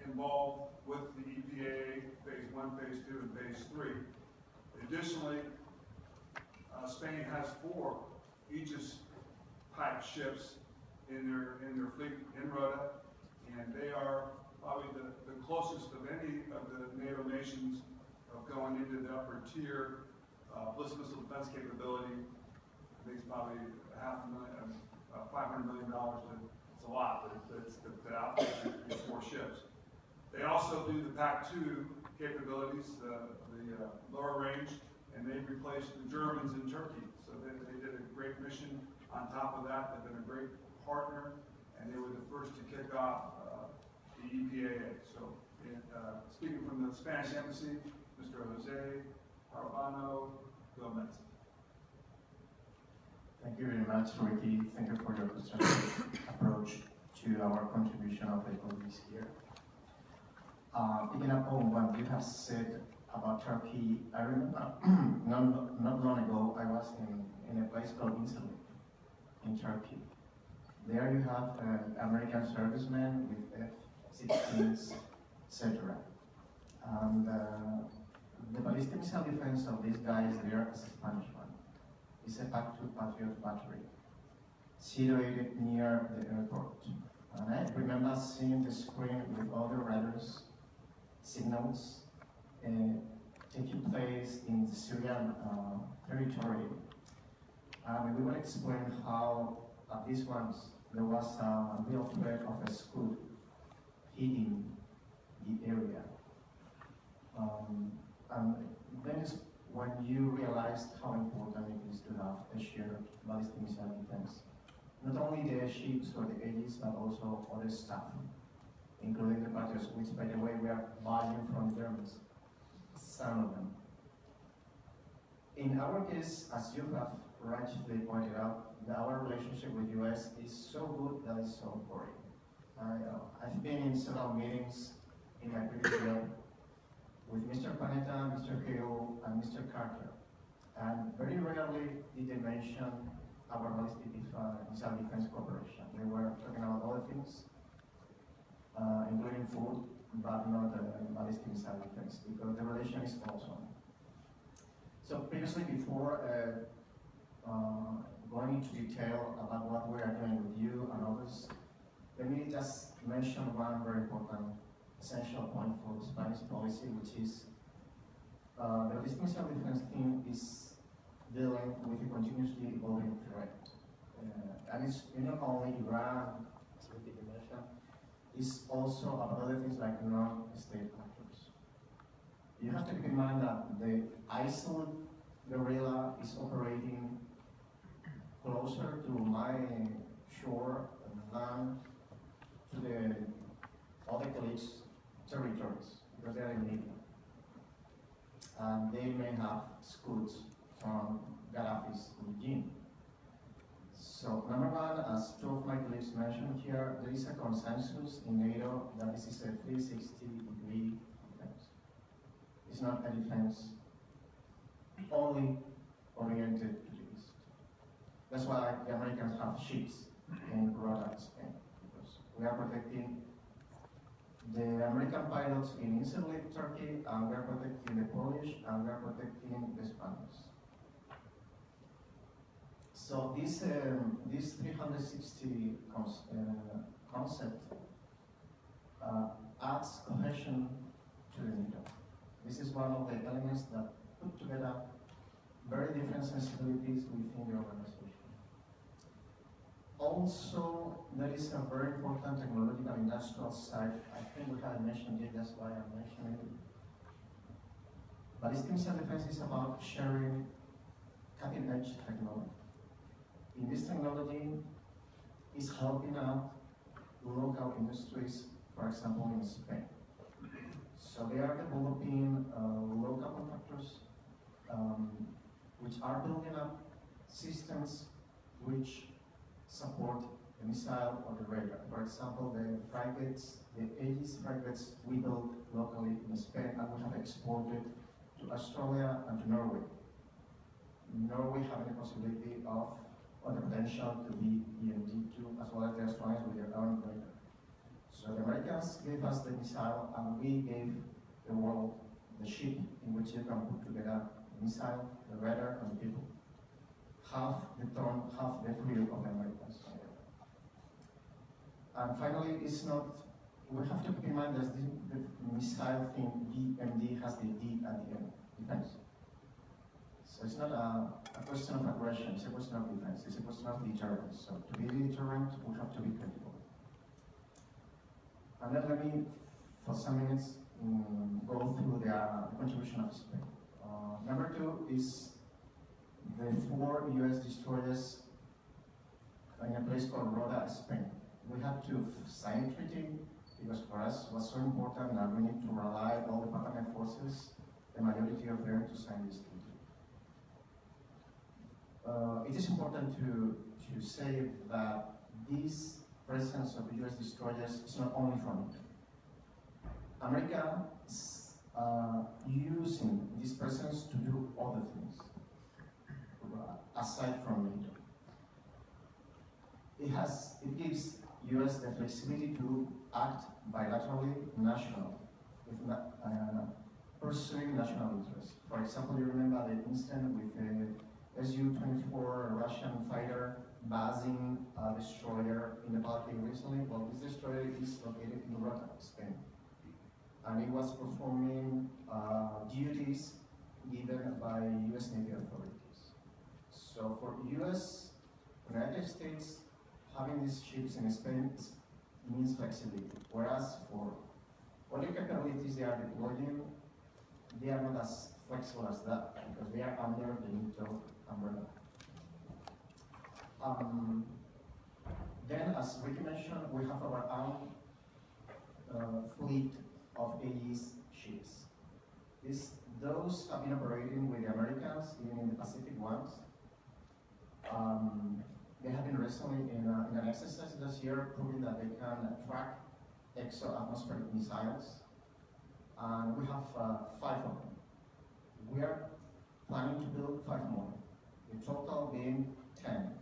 involved with the EPA Phase 1, Phase 2, and Phase 3. Additionally, Spain has 4 Aegis-type ships in their fleet in Rota, and they are probably the closest of any of the NATO nations of going into the upper tier ballistic missile defense capability. I think it's probably $500 million. It's a lot, but it's to outfit these 4 ships. They also do the PAC-2 capabilities, the lower range, and they replaced the Germans in Turkey. So they did a great mission on top of that. They've been a great partner, and they were the first to kick off the EPAA. So speaking from the Spanish Embassy, Mr. José Gómez. Thank you very much, Ricky. Thank you for your constructive approach to our contribution of the police here. Picking up on what you have said about Turkey, I remember not long ago I was in a place called Innsbruck in Turkey. There you have American servicemen with F-16s, etc. And the ballistic missile defense of these guys there is a Spanish one. It's a PAC-2 Patriot battery, situated near the airport. And I remember seeing the screen with all the radars, signals, taking place in the Syrian territory. And we will explain how at these ones there was a real threat of a school hitting the area. And then is when you realized how important it is to have a shared ballistic missile defense. Not only the ships or the Aegis, but also other stuff, including the Patriots, which, by the way, we are buying from Germans, some of them. In our case, as you have rightly pointed out, our relationship with the US is so good that it's so important. I've been in several meetings in my previous job with Mr. Panetta, Mr. Hill, and Mr. Carter, and very rarely did they mention our ballistic missile defense cooperation. They were talking about other things, including food, but not ballistic missile defense, because the relation is awesome. So previously, before going into detail about what we are doing with you and others, let me just mention one very important essential point for the Spanish policy, which is The ballistic missile defense team is dealing with a continuously evolving threat. And it's not only Iran, as we mentioned, it's also about other things like non-state actors. You have to keep in mind that the ISIL guerrilla is operating closer to my shore than to the other colleagues' territories, because they are in Libya. And they may have scouts from Gaddafi's regime. So, number one, as two of my colleagues mentioned here, there is a consensus in NATO that this is a 360-degree defense. It's not a defense only oriented to the east. That's why the Americans have ships in Rota, Spain, because we are protecting the American pilots in insular Turkey, and we are protecting the Polish, and we are protecting the Spanish. So this 360 concept adds cohesion to the NATO. This is one of the elements that put together very different sensibilities within the organization. Also, there is a very important technological industrial side. I think we haven't mentioned it, that's why I'm mentioning it. Ballistic missile defense is about sharing cutting-edge technology. In this technology is helping out local industries, for example, in Spain. So they are developing local contractors which are building up systems which support the missile or the radar. For example, the frigates, the Aegis frigates we built locally in Spain, and we have exported to Australia and to Norway. Norway having the possibility of, or the potential to be EMD2, as well as the Australians with their own radar. So the Americans gave us the missile, and we gave the world the ship in which you can put together the missile, the radar, and the people. Half the tone, half the crew of the Americans. And finally, it's not, we have to keep in mind that the missile thing, DMD, has the D at the end, defense. So it's not a question of aggression, it's a question of defense, it's a question of deterrence. So to be deterrent, we have to be critical. And then let me, for some minutes, go through the contribution of Spain. Number two is the 4 US destroyers in a place called Rota, Spain. We had to sign a treaty because for us it was so important that we need to rely all the permanent forces, the majority of them, to sign this treaty. It is important to say that this presence of US destroyers is not only from it. America is using this presence to do other things aside from NATO. It gives US the flexibility to act bilaterally, nationally, with pursuing national interests. For example, you remember the incident with the Su-24 Russian fighter basing a destroyer in the Baltic recently. Well, this destroyer is located in Rota, Spain, and it was performing duties given by US Navy authorities. So for United States, having these ships in Spain means flexibility, whereas for all the capabilities they are deploying, they are not as flexible as that, because they are under the NATO umbrella. Then, as Ricky mentioned, we have our own fleet of Aegis ships. Those have been operating with the Americans, even in the Pacific ones. They have been recently in an exercise this year proving that they can track exo-atmospheric missiles. And we have 5 of them. We are planning to build 5 more, the total being 10.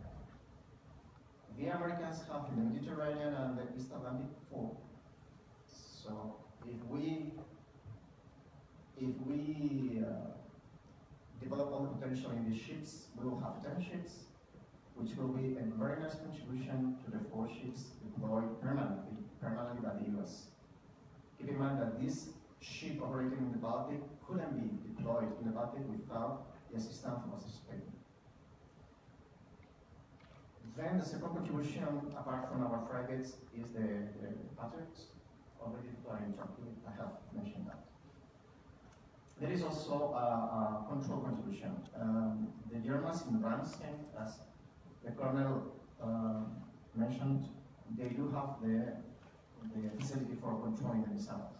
The Americans have in the Mediterranean and the East Atlantic 4. So if we develop all the potential in these ships, we will have 10 ships, which will be a very nice contribution to the 4 ships deployed permanently by the US. Keep in mind that these ship operating in the Baltic couldn't be deployed in the Baltic without the assistance of Spain. Then the second contribution, apart from our frigates, is the Patriots, already deployed in Turkey. I have mentioned that. There is also a control contribution. The Germans in Ramstein, as the Colonel mentioned, they do have the facility for controlling the missiles.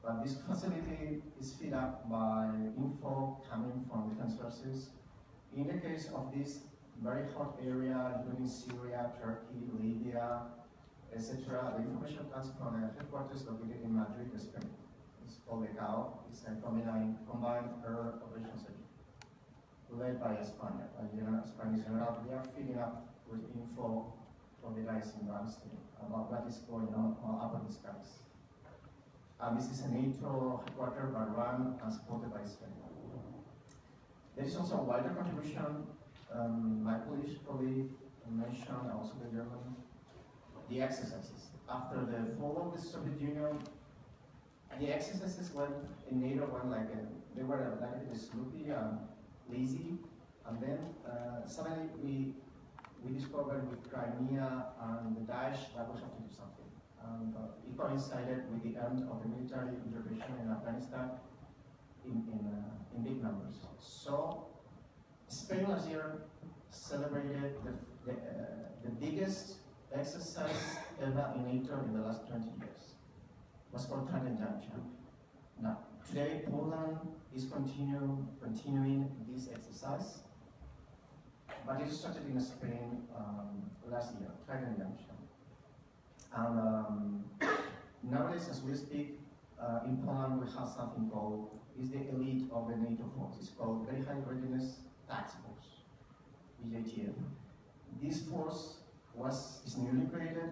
But this facility is filled up by info coming from defense sources. In the case of this very hot area, including Syria, Turkey, Libya, etc., the information comes from a headquarters located in Madrid, Spain. It's called the CAO. It's a combined air operations center, led by a Spaniard, a Spanish general. They are filling up with info from the guys in Ramstein about what is going on up in the skies. This is a NATO headquarters, but run and supported by Spain. There is also a wider contribution. My Polish colleague mentioned, also the German, the exercises. After the fall of the Soviet Union, the exercises went in NATO they were a little bit sloppy and lazy, and then suddenly we discovered with Crimea and the Daesh that we have to do something. And it coincided with the end of the military intervention in Afghanistan in big numbers. So Spain last year celebrated the biggest exercise ever in NATO in the last 20 years. It was called Trident Junction. Now, today Poland is continuing this exercise, but it started in Spain last year, Trident Junction. And nowadays, as we speak, in Poland we have something called, is the elite of the NATO force. It's called Very High Readiness Task Force, VJTF. This force is newly created.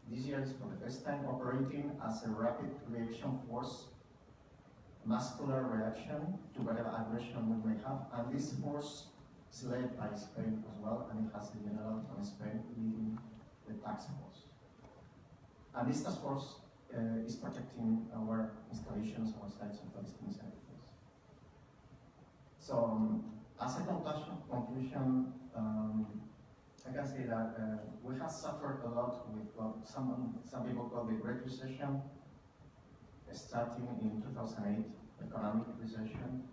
This year is for the first time operating as a rapid reaction force, muscular reaction to whatever aggression we may have. And this force is led by Spain as well, and it has a general from Spain leading the task force. And this task force is protecting our installations, our sites of Palestinian civilians. So, as a conclusion, I can say that we have suffered a lot with what some people call the Great Recession, starting in 2008, economic recession.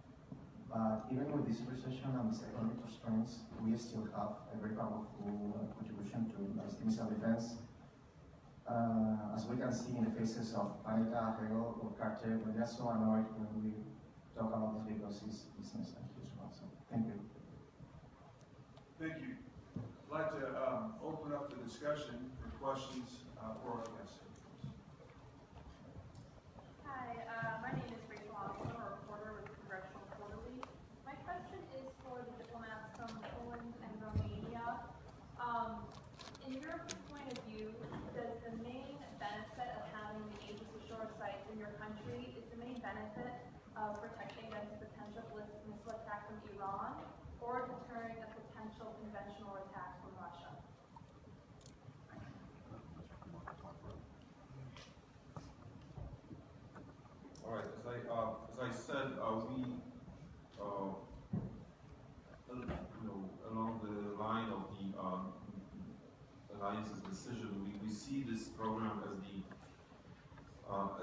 But even with this recession and this economic constraints, we still have a very powerful contribution to Palestinian defense. As we can see in the faces of Panica, Hegel, or Carter, when they're so annoyed when we talk about this because it's business and huge one. So, thank you. Thank you. I'd like to open up the discussion for questions for our guests. Hi, my name is Rachel. I'm a reporter with Congressional Quarterly. My question is for the diplomats from Poland and Romania. In your point of view, does the main benefit of having the Aegis Ashore sites in your country, is the main benefit of protecting against a potential missile attack from Iran or deterring a potential conventional attack from Russia? All right. As I said, we along the line of the Alliance's decision, we see this program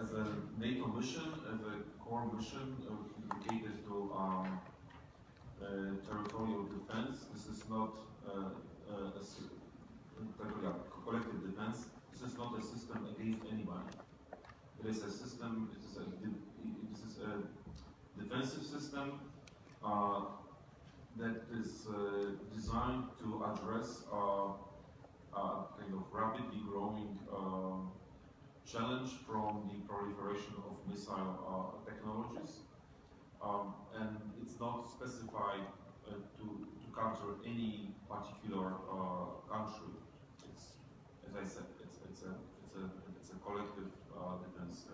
as a NATO mission, as a core mission dedicated to territorial defense. This is not collective defense. This is not a system against anybody. It is a system. It is a defensive system that is designed to address kind of rapidly growing challenge from the proliferation of missile technologies, and it's not specified to counter any particular country. It's, as I said, it's a collective defense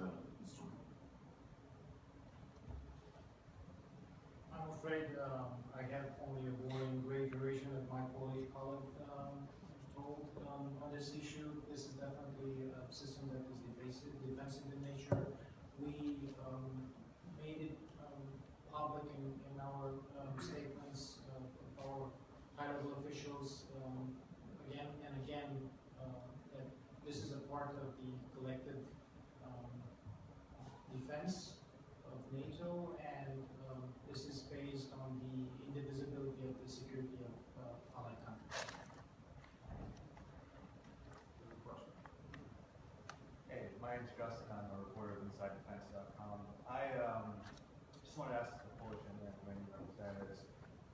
instrument. I'm afraid I have only a boring reiteration of my Polish colleague told on this issue. This is definitely a system that is defensive in nature. We made it public in our statements of our high-level officials again and again that this is a part of the collective defense of NATO, and this is based on the indivisibility of the security of allied countries. Hey, my name's Justin. I'm a reporter of InsideDefense.com. I just want to ask the Polish and Romanian representatives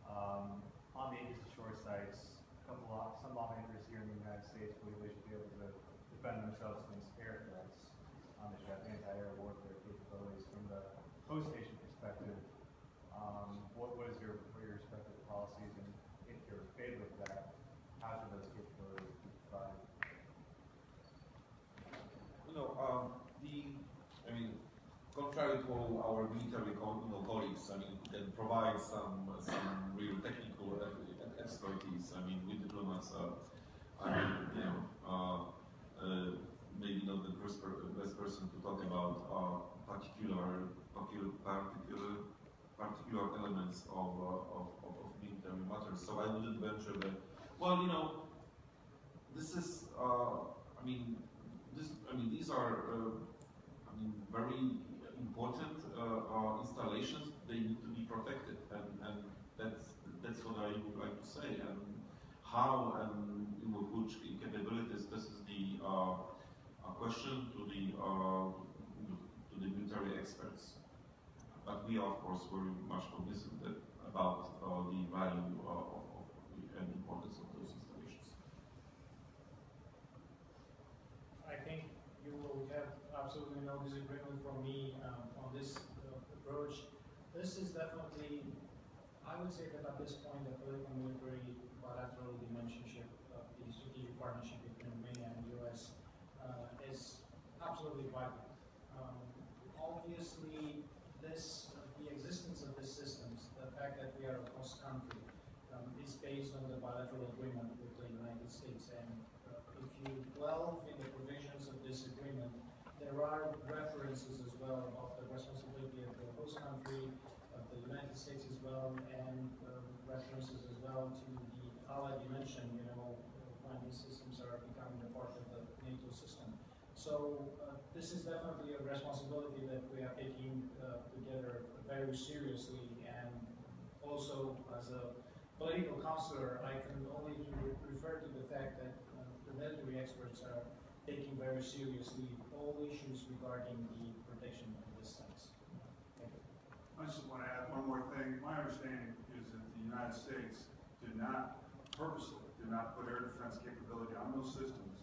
on the Aegis Ashore sites. Some lawmakers here in the United States believe they should be able to defend themselves against air threats. They should have anti-air warfare capabilities. From the host station perspective, what are your respective policies, and if you're in favor of that, how should those capabilities be provided? Contrary to our military colleagues, can provide some real technical expertise. We diplomats, maybe not the best person to talk about particular elements of military matters. So I wouldn't venture that. Well, this is. These are. Very important installations. They need to be protected, and that's what I would like to say. And how and with which capabilities, this is the question to the military experts. But we are, of course, very much cognizant about the value and importance of those installations. I think you will have absolutely no disagreement from me on this approach. This is definitely, I would say that at this point, the political military bilateral dimensionship of the strategic partnership between Romania and the US is absolutely vital. Obviously, the existence of these systems, the fact that we are a host country, is based on the bilateral agreement with the United States. And if you delve in the provisions of this agreement, there are references as well about the responsibility of the host country, of the United States as well, and references as well to the allied dimension, when these systems are becoming a part of the NATO system. So this is definitely a responsibility that we are taking together very seriously, and also as a political counselor, I can only refer to the fact that the military experts are taking very seriously all issues regarding the protection of this sites. Thank you. I just want to add one more thing. My understanding is that the United States purposely did not put air defense capability on those systems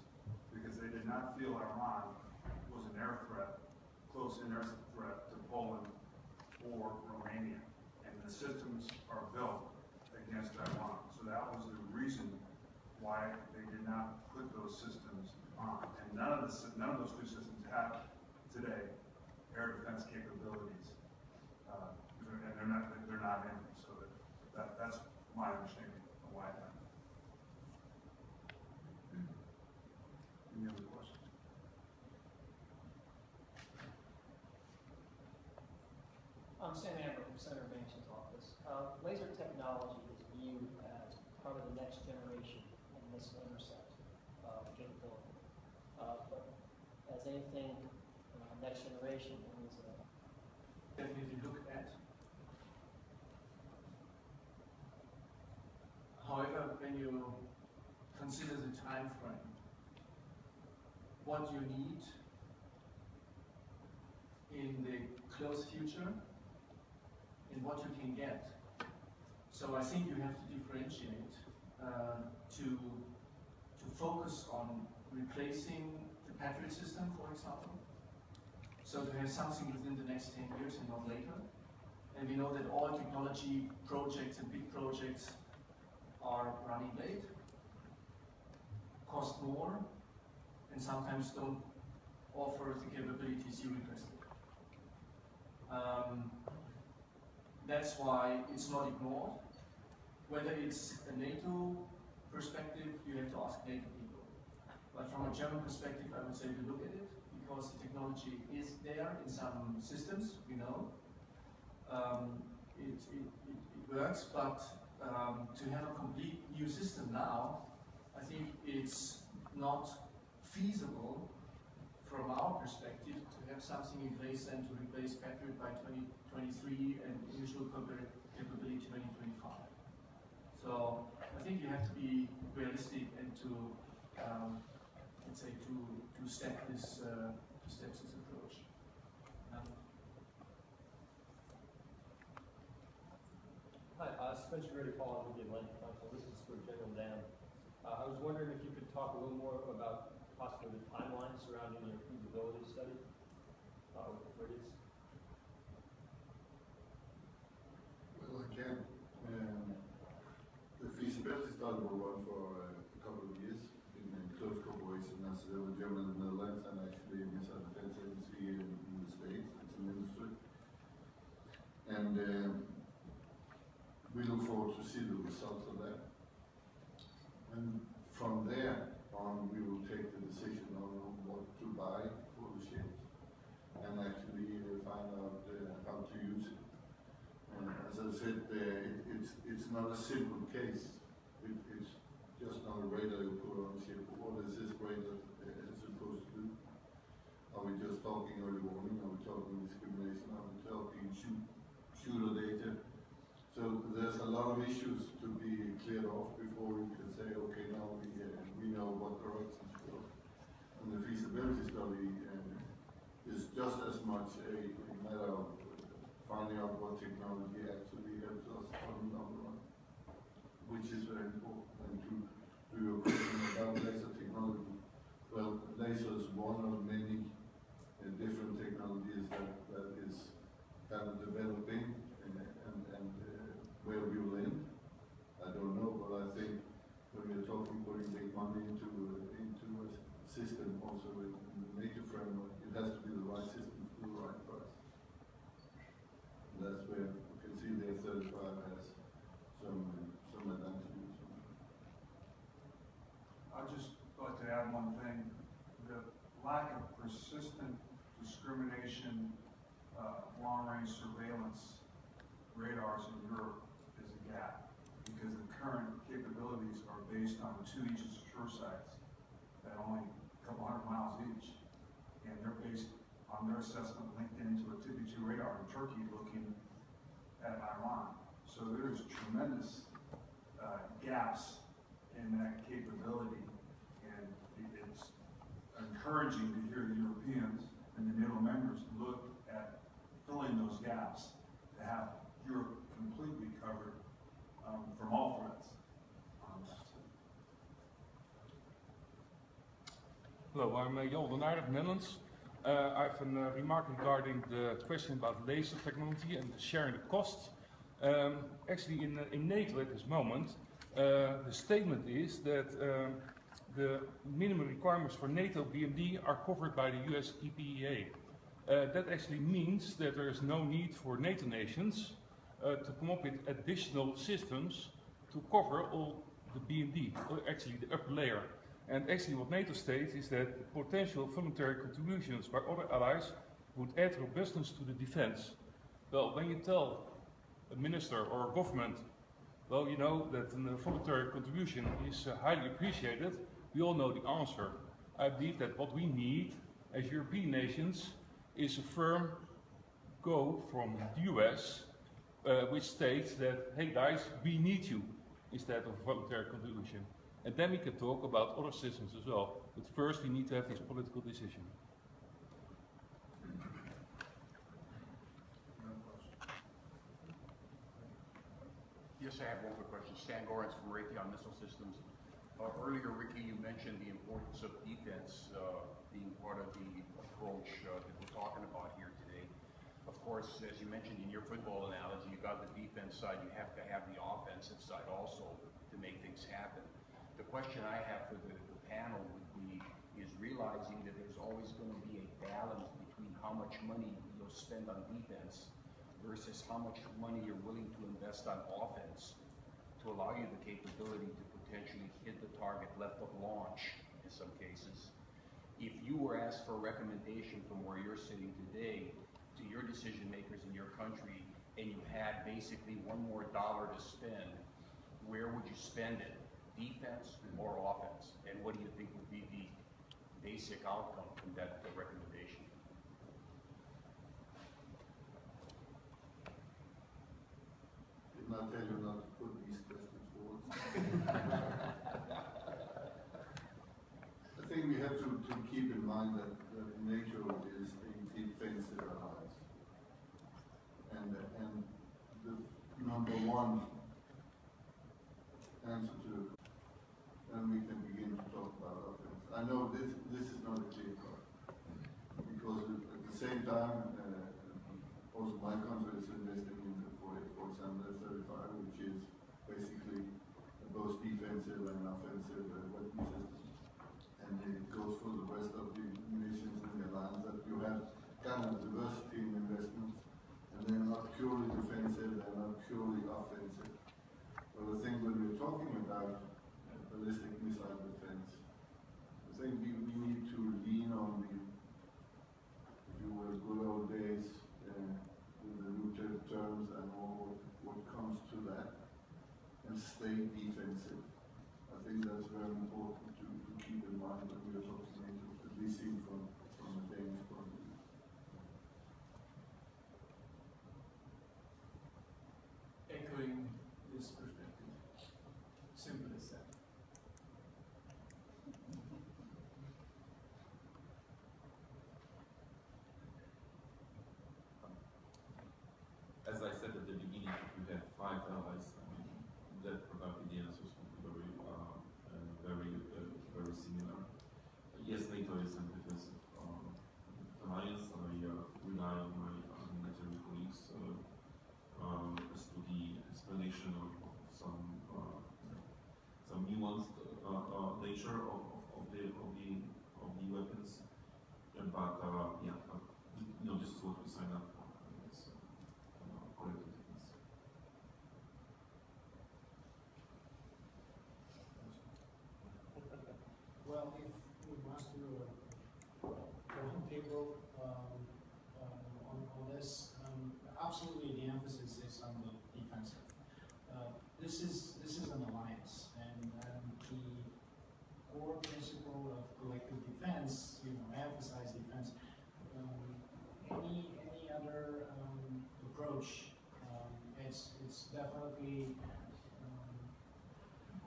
because they did not feel Iran was an air threat, close-in air threat to Poland or Romania. And the systems are built against Iran. So that was the reason why they did not put those systems on. And none of those two systems have today air defense capabilities, and they're not in them. So that's my understanding of why it happened. Any other questions? I'm Sam Amber from Senator Manchin's office. Laser technology is viewed as part of the next generation in missile intercept capability. But as anything next generation, it means definitely look at. However, when you consider the time frame, what you need in the close future and what you can get. So I think you have to differentiate to focus on replacing the Patriot system, for example. So to have something within the next 10 years and not later. And we know that all technology projects and big projects are running late, cost more, and sometimes don't offer the capabilities you requested. That's why it's not ignored. Whether it's a NATO perspective, you have to ask NATO people. But from a German perspective, I would say we look at it because the technology is there in some systems, we know. It works, but to have a complete new system now, I think it's not feasible from our perspective to have something in place and to replace Patriot by 2023 and initial capability 2025. So I think you have to be realistic and to, let's say, to step this approach. Hi, Spanish Embassies with the Atlantic Council. This is for General Dam. I was wondering if you could talk a little more about possibly the timeline surrounding your feasibility study with the frigates. Well, I can. The feasibility study will run for a couple of years in close cooperation as with Germany and the Netherlands and actually Missile Defense Agency in the States. It's an industry. And we look forward to see the results of that. And from there on, we will take the decision on what to buy for the ships and actually find out how to use it. As I said, it's not a simple case. It's just not a radar you put on a ship. What is this radar supposed to do? Are we just talking early warning? Are we talking discrimination? Are we talking shooter data? So there's a lot of issues to be cleared off before we can say, okay, now we know what directions to go. And the feasibility study is just as much a matter of finding out what technology actually helps us on the long run, which is very important. And to your question about laser technology, well, laser is one of many different technologies that is kind of developing and where we will end, I don't know, but I think when we're talking putting big money into a system also in the NATO framework, it has to be the right system for the right price. And that's where you can see the F-35 has some advantages. I'd just like to add one thing. The lack of persistent discrimination, long-range surveillance radars in Europe is a gap because the current capabilities are based on 2 Aegis Ashore sites that are only a couple hundred miles each, and they're based on their assessment linked into a TB2 radar in Turkey looking at Iran. So there's tremendous gaps in that capability, and it's encouraging to hear the Europeans and the NATO members look at filling those gaps to have Europe completely covered from all threats. Hello, I'm Bernhard of the Netherlands. I have a remark regarding the question about laser technology and sharing the cost. Actually, in NATO at this moment, the statement is that the minimum requirements for NATO BMD are covered by the US EPEA. That actually means that there is no need for NATO nations to come up with additional systems to cover all the BMD, or actually the upper layer. And actually what NATO states is that potential voluntary contributions by other allies would add robustness to the defense. Well, when you tell a minister or a government, well, you know that a voluntary contribution is highly appreciated, we all know the answer. I believe that what we need as European nations is a firm go from the US which states that, hey guys, we need you, instead of voluntary contribution. And then we can talk about other systems as well. But first we need to have this political decision. Yes, I have one quick question. Stan Gorens from Raytheon Missile Systems. Earlier, Ricky, you mentioned the importance of defense being part of the approach that we're talking about here today. Of course, as you mentioned in your football analogy, you got the defense side, you have to have the offensive side also to make things happen. The question I have for the panel would be, is realizing that there's always going to be a balance between how much money you'll spend on defense versus how much money you're willing to invest on offense to allow you the capability to potentially hit the target left of launch in some cases. if you were asked for a recommendation from where you're sitting today to your decision makers in your country, and you had basically $1 more to spend, where would you spend it? Defense or offense? And what do you think would be the basic outcome from that recommendation? Didn't I tell you not to put these questions forward? I think we have to keep in mind that NATO is a defensive alliance. And the number one answer to, then we can begin to talk about offense. I know this is not a clear part, because at the same time, also my country is investing in, for example, F-35, which is basically both defensive and offensive weapon system. And it goes for the rest of the nations in the alliance, that you have kind of diversity in investments, and they're not purely defensive, they're not purely offensive. But I think when we're talking about ballistic missile defense, I think we need to lean on the, if you will, good old days, with the new terms and all what comes to that, and stay defensive. I think that's very important to keep in mind when we are talking NATO, at least seen from a Danish point of view. Echoing this perspective, simple as that. As I said at the beginning, we have 5 allies. I mean, that probably the answers will be very similar. Yes, NATO is a defensive alliance. I rely on my military colleagues as to the explanation of some nuanced nature of the weapons. But this is what we signed up for. It's collective defense. Well, if we must do a roundtable on this, absolutely the emphasis is on the defensive. This is an alliance, and the core principle of collective defense, emphasize defense. Any other approach, it's definitely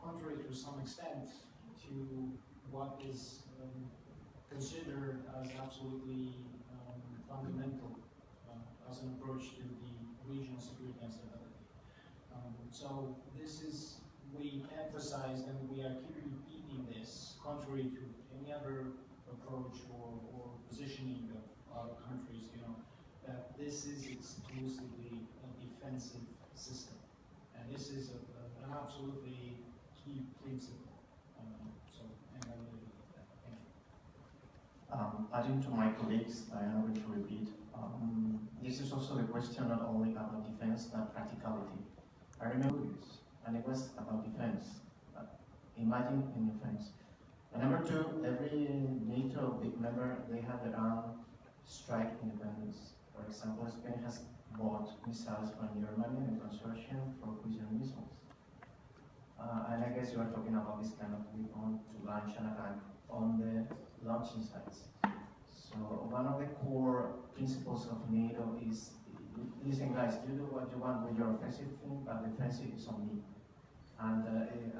contrary to some extent to what is considered as absolutely fundamental as an approach to the regional security and stability. So this is, we emphasize and we are keep repeating this, contrary to any other approach or positioning of other countries, that this is exclusively a defensive system. And this is an absolutely key principle. And I will leave it at that. Thank you. Adding to my colleagues, I am going to repeat, this is also the question not only about defense, but practicality. I remember this, and it was about defense. Imagine in defense. And number 2, every NATO big member, they have their own strike independence. For example, Spain has bought missiles from Germany in a consortium for cruise missiles. And I guess you are talking about this kind of weapon to launch an attack on the launching sites. So one of the core principles of NATO is, listen guys, you do what you want with your offensive thing, but defensive is on me. And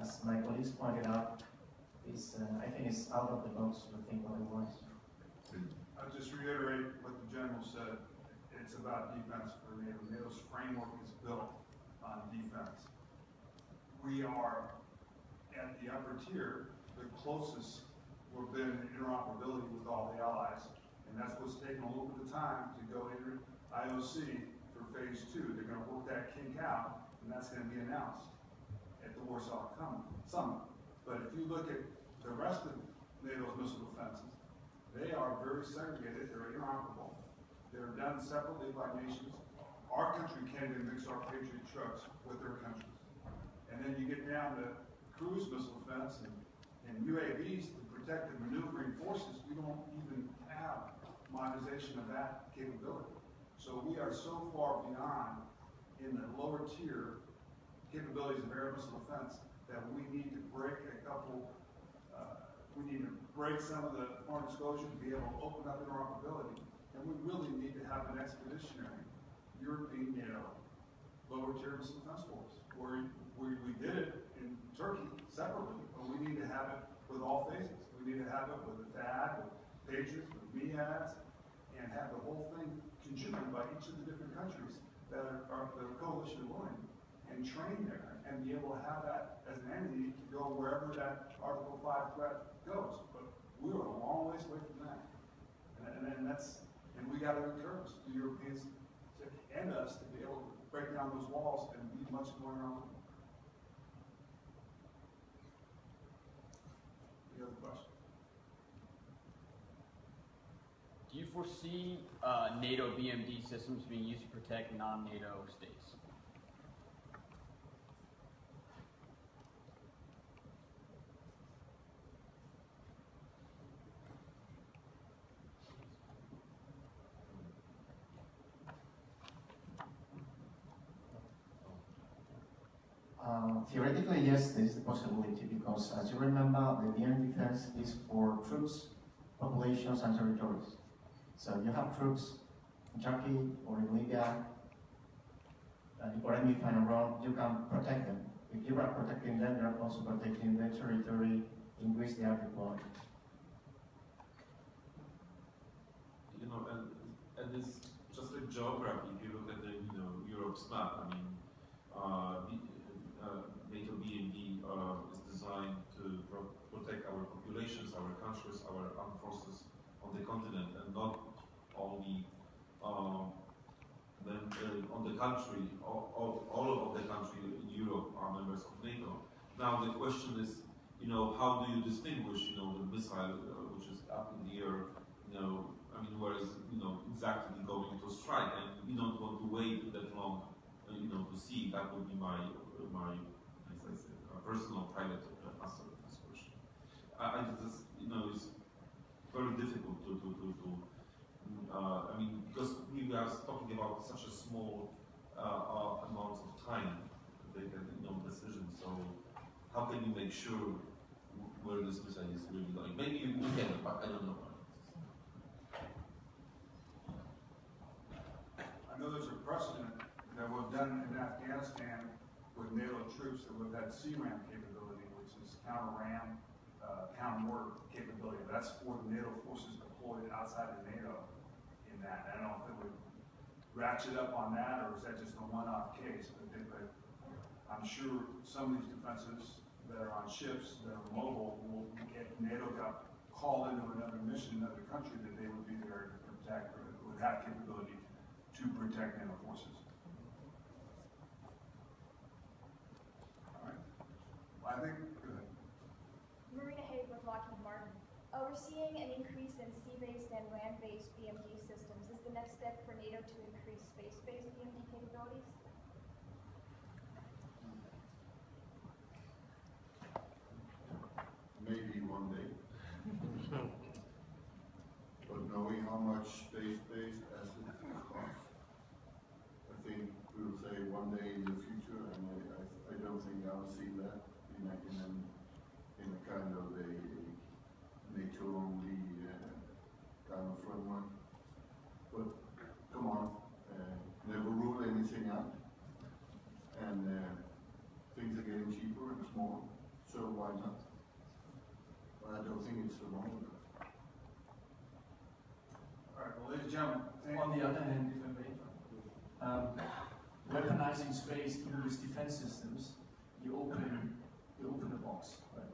as my colleagues pointed out, I think it's out of the box to think otherwise. I'll just reiterate what the General said. It's about defense for NATO. NATO's framework is built on defense. We are at the upper tier, the closest we've been in interoperability with all the allies. And that's what's taken a little bit of time to go into IOC for phase 2. They're going to work that kink out, and that's going to be announced at the Warsaw Summit. But if you look at the rest of NATO's missile defenses, they are very segregated, they're interoperable. They're done separately by nations. Our country can't even mix our Patriot trucks with their countries. And then you get down to cruise missile defense and UAVs to protective maneuvering forces, we don't even have modernization of that capability. So we are so far beyond in the lower tier capabilities of air missile defense that we need to break a couple, we need to break some of the foreign disclosure to be able to open up interoperability. And we really need to have an expeditionary European NATO lower tier missile defense force. Where we did it in Turkey separately, but we need to have it with all phases. We need to have it with the THAAD, with Patriots, with MEADS, and have the whole thing contributed by each of the different countries that are coalition willing and train there and be able to have that as an entity to go wherever that Article 5 threat goes. But we're a long ways away from that. And we got to encourage the Europeans and us to be able to break down those walls and be much more around. Any other questions? Do you foresee NATO BMD systems being used to protect non-NATO states? Theoretically, yes, there is the possibility because, as you remember, the BM defense is for troops, populations, and territories. So you have troops in Turkey or in Libya, or if I'm wrong, you can protect them. If you are protecting them, you are also protecting the territory in which they are deployed. You know, and it's just like geography. If you look at the Europe's map, I mean, NATO BMD is designed to protect our populations, our countries, our armed forces on the continent, and not only on the country. All of the country in Europe are members of NATO. Now the question is, how do you distinguish, the missile which is up in the air, I mean, where is, exactly going to strike, and we don't want to wait that long, to see. That would be my as I said, personal private answer to this question. I just, it's very difficult to I mean, because we are talking about such a small amount of time to take a decision. So how can you make sure where this missile is really going? Maybe you can, but I don't know. I know there's a precedent that we've done in Afghanistan with NATO troops that we've had CRAM capability, which is counter-RAM, counter-mortar capability. That's for the NATO forces deployed outside of NATO in that. I don't know if it would ratchet up on that, or is that just a one-off case? But I'm sure some of these defenses that are on ships that are mobile, if NATO got called into another mission, another country, that they would be there to protect, or would have capability to protect NATO forces. I think, go ahead. Marina Haig with Lockheed Martin. We're seeing an increase in sea-based and land-based BMD systems. Is the next step for NATO to increase space-based BMD capabilities? Maybe one day. But knowing how much space-based assets cost, I think we'll say one day in the future, and I don't think I'll see that in a kind of a NATO-only kind of framework. But come on, never rule anything out. And things are getting cheaper and smaller, so why not? But I don't think it's the moment. All right, well, ladies and gentlemen, on the other hand, if I may, weaponizing space even with defense systems, you open the box, right?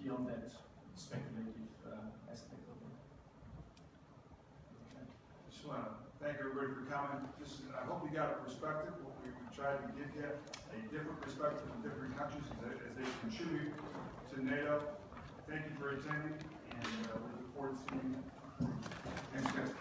Beyond that speculative aspect of it. Okay. I just want to thank everybody for coming. I hope you got a perspective. We tried to give you a different perspective from different countries as they contribute to NATO. Thank you for attending, and we look forward to seeing you. Thanks, guys.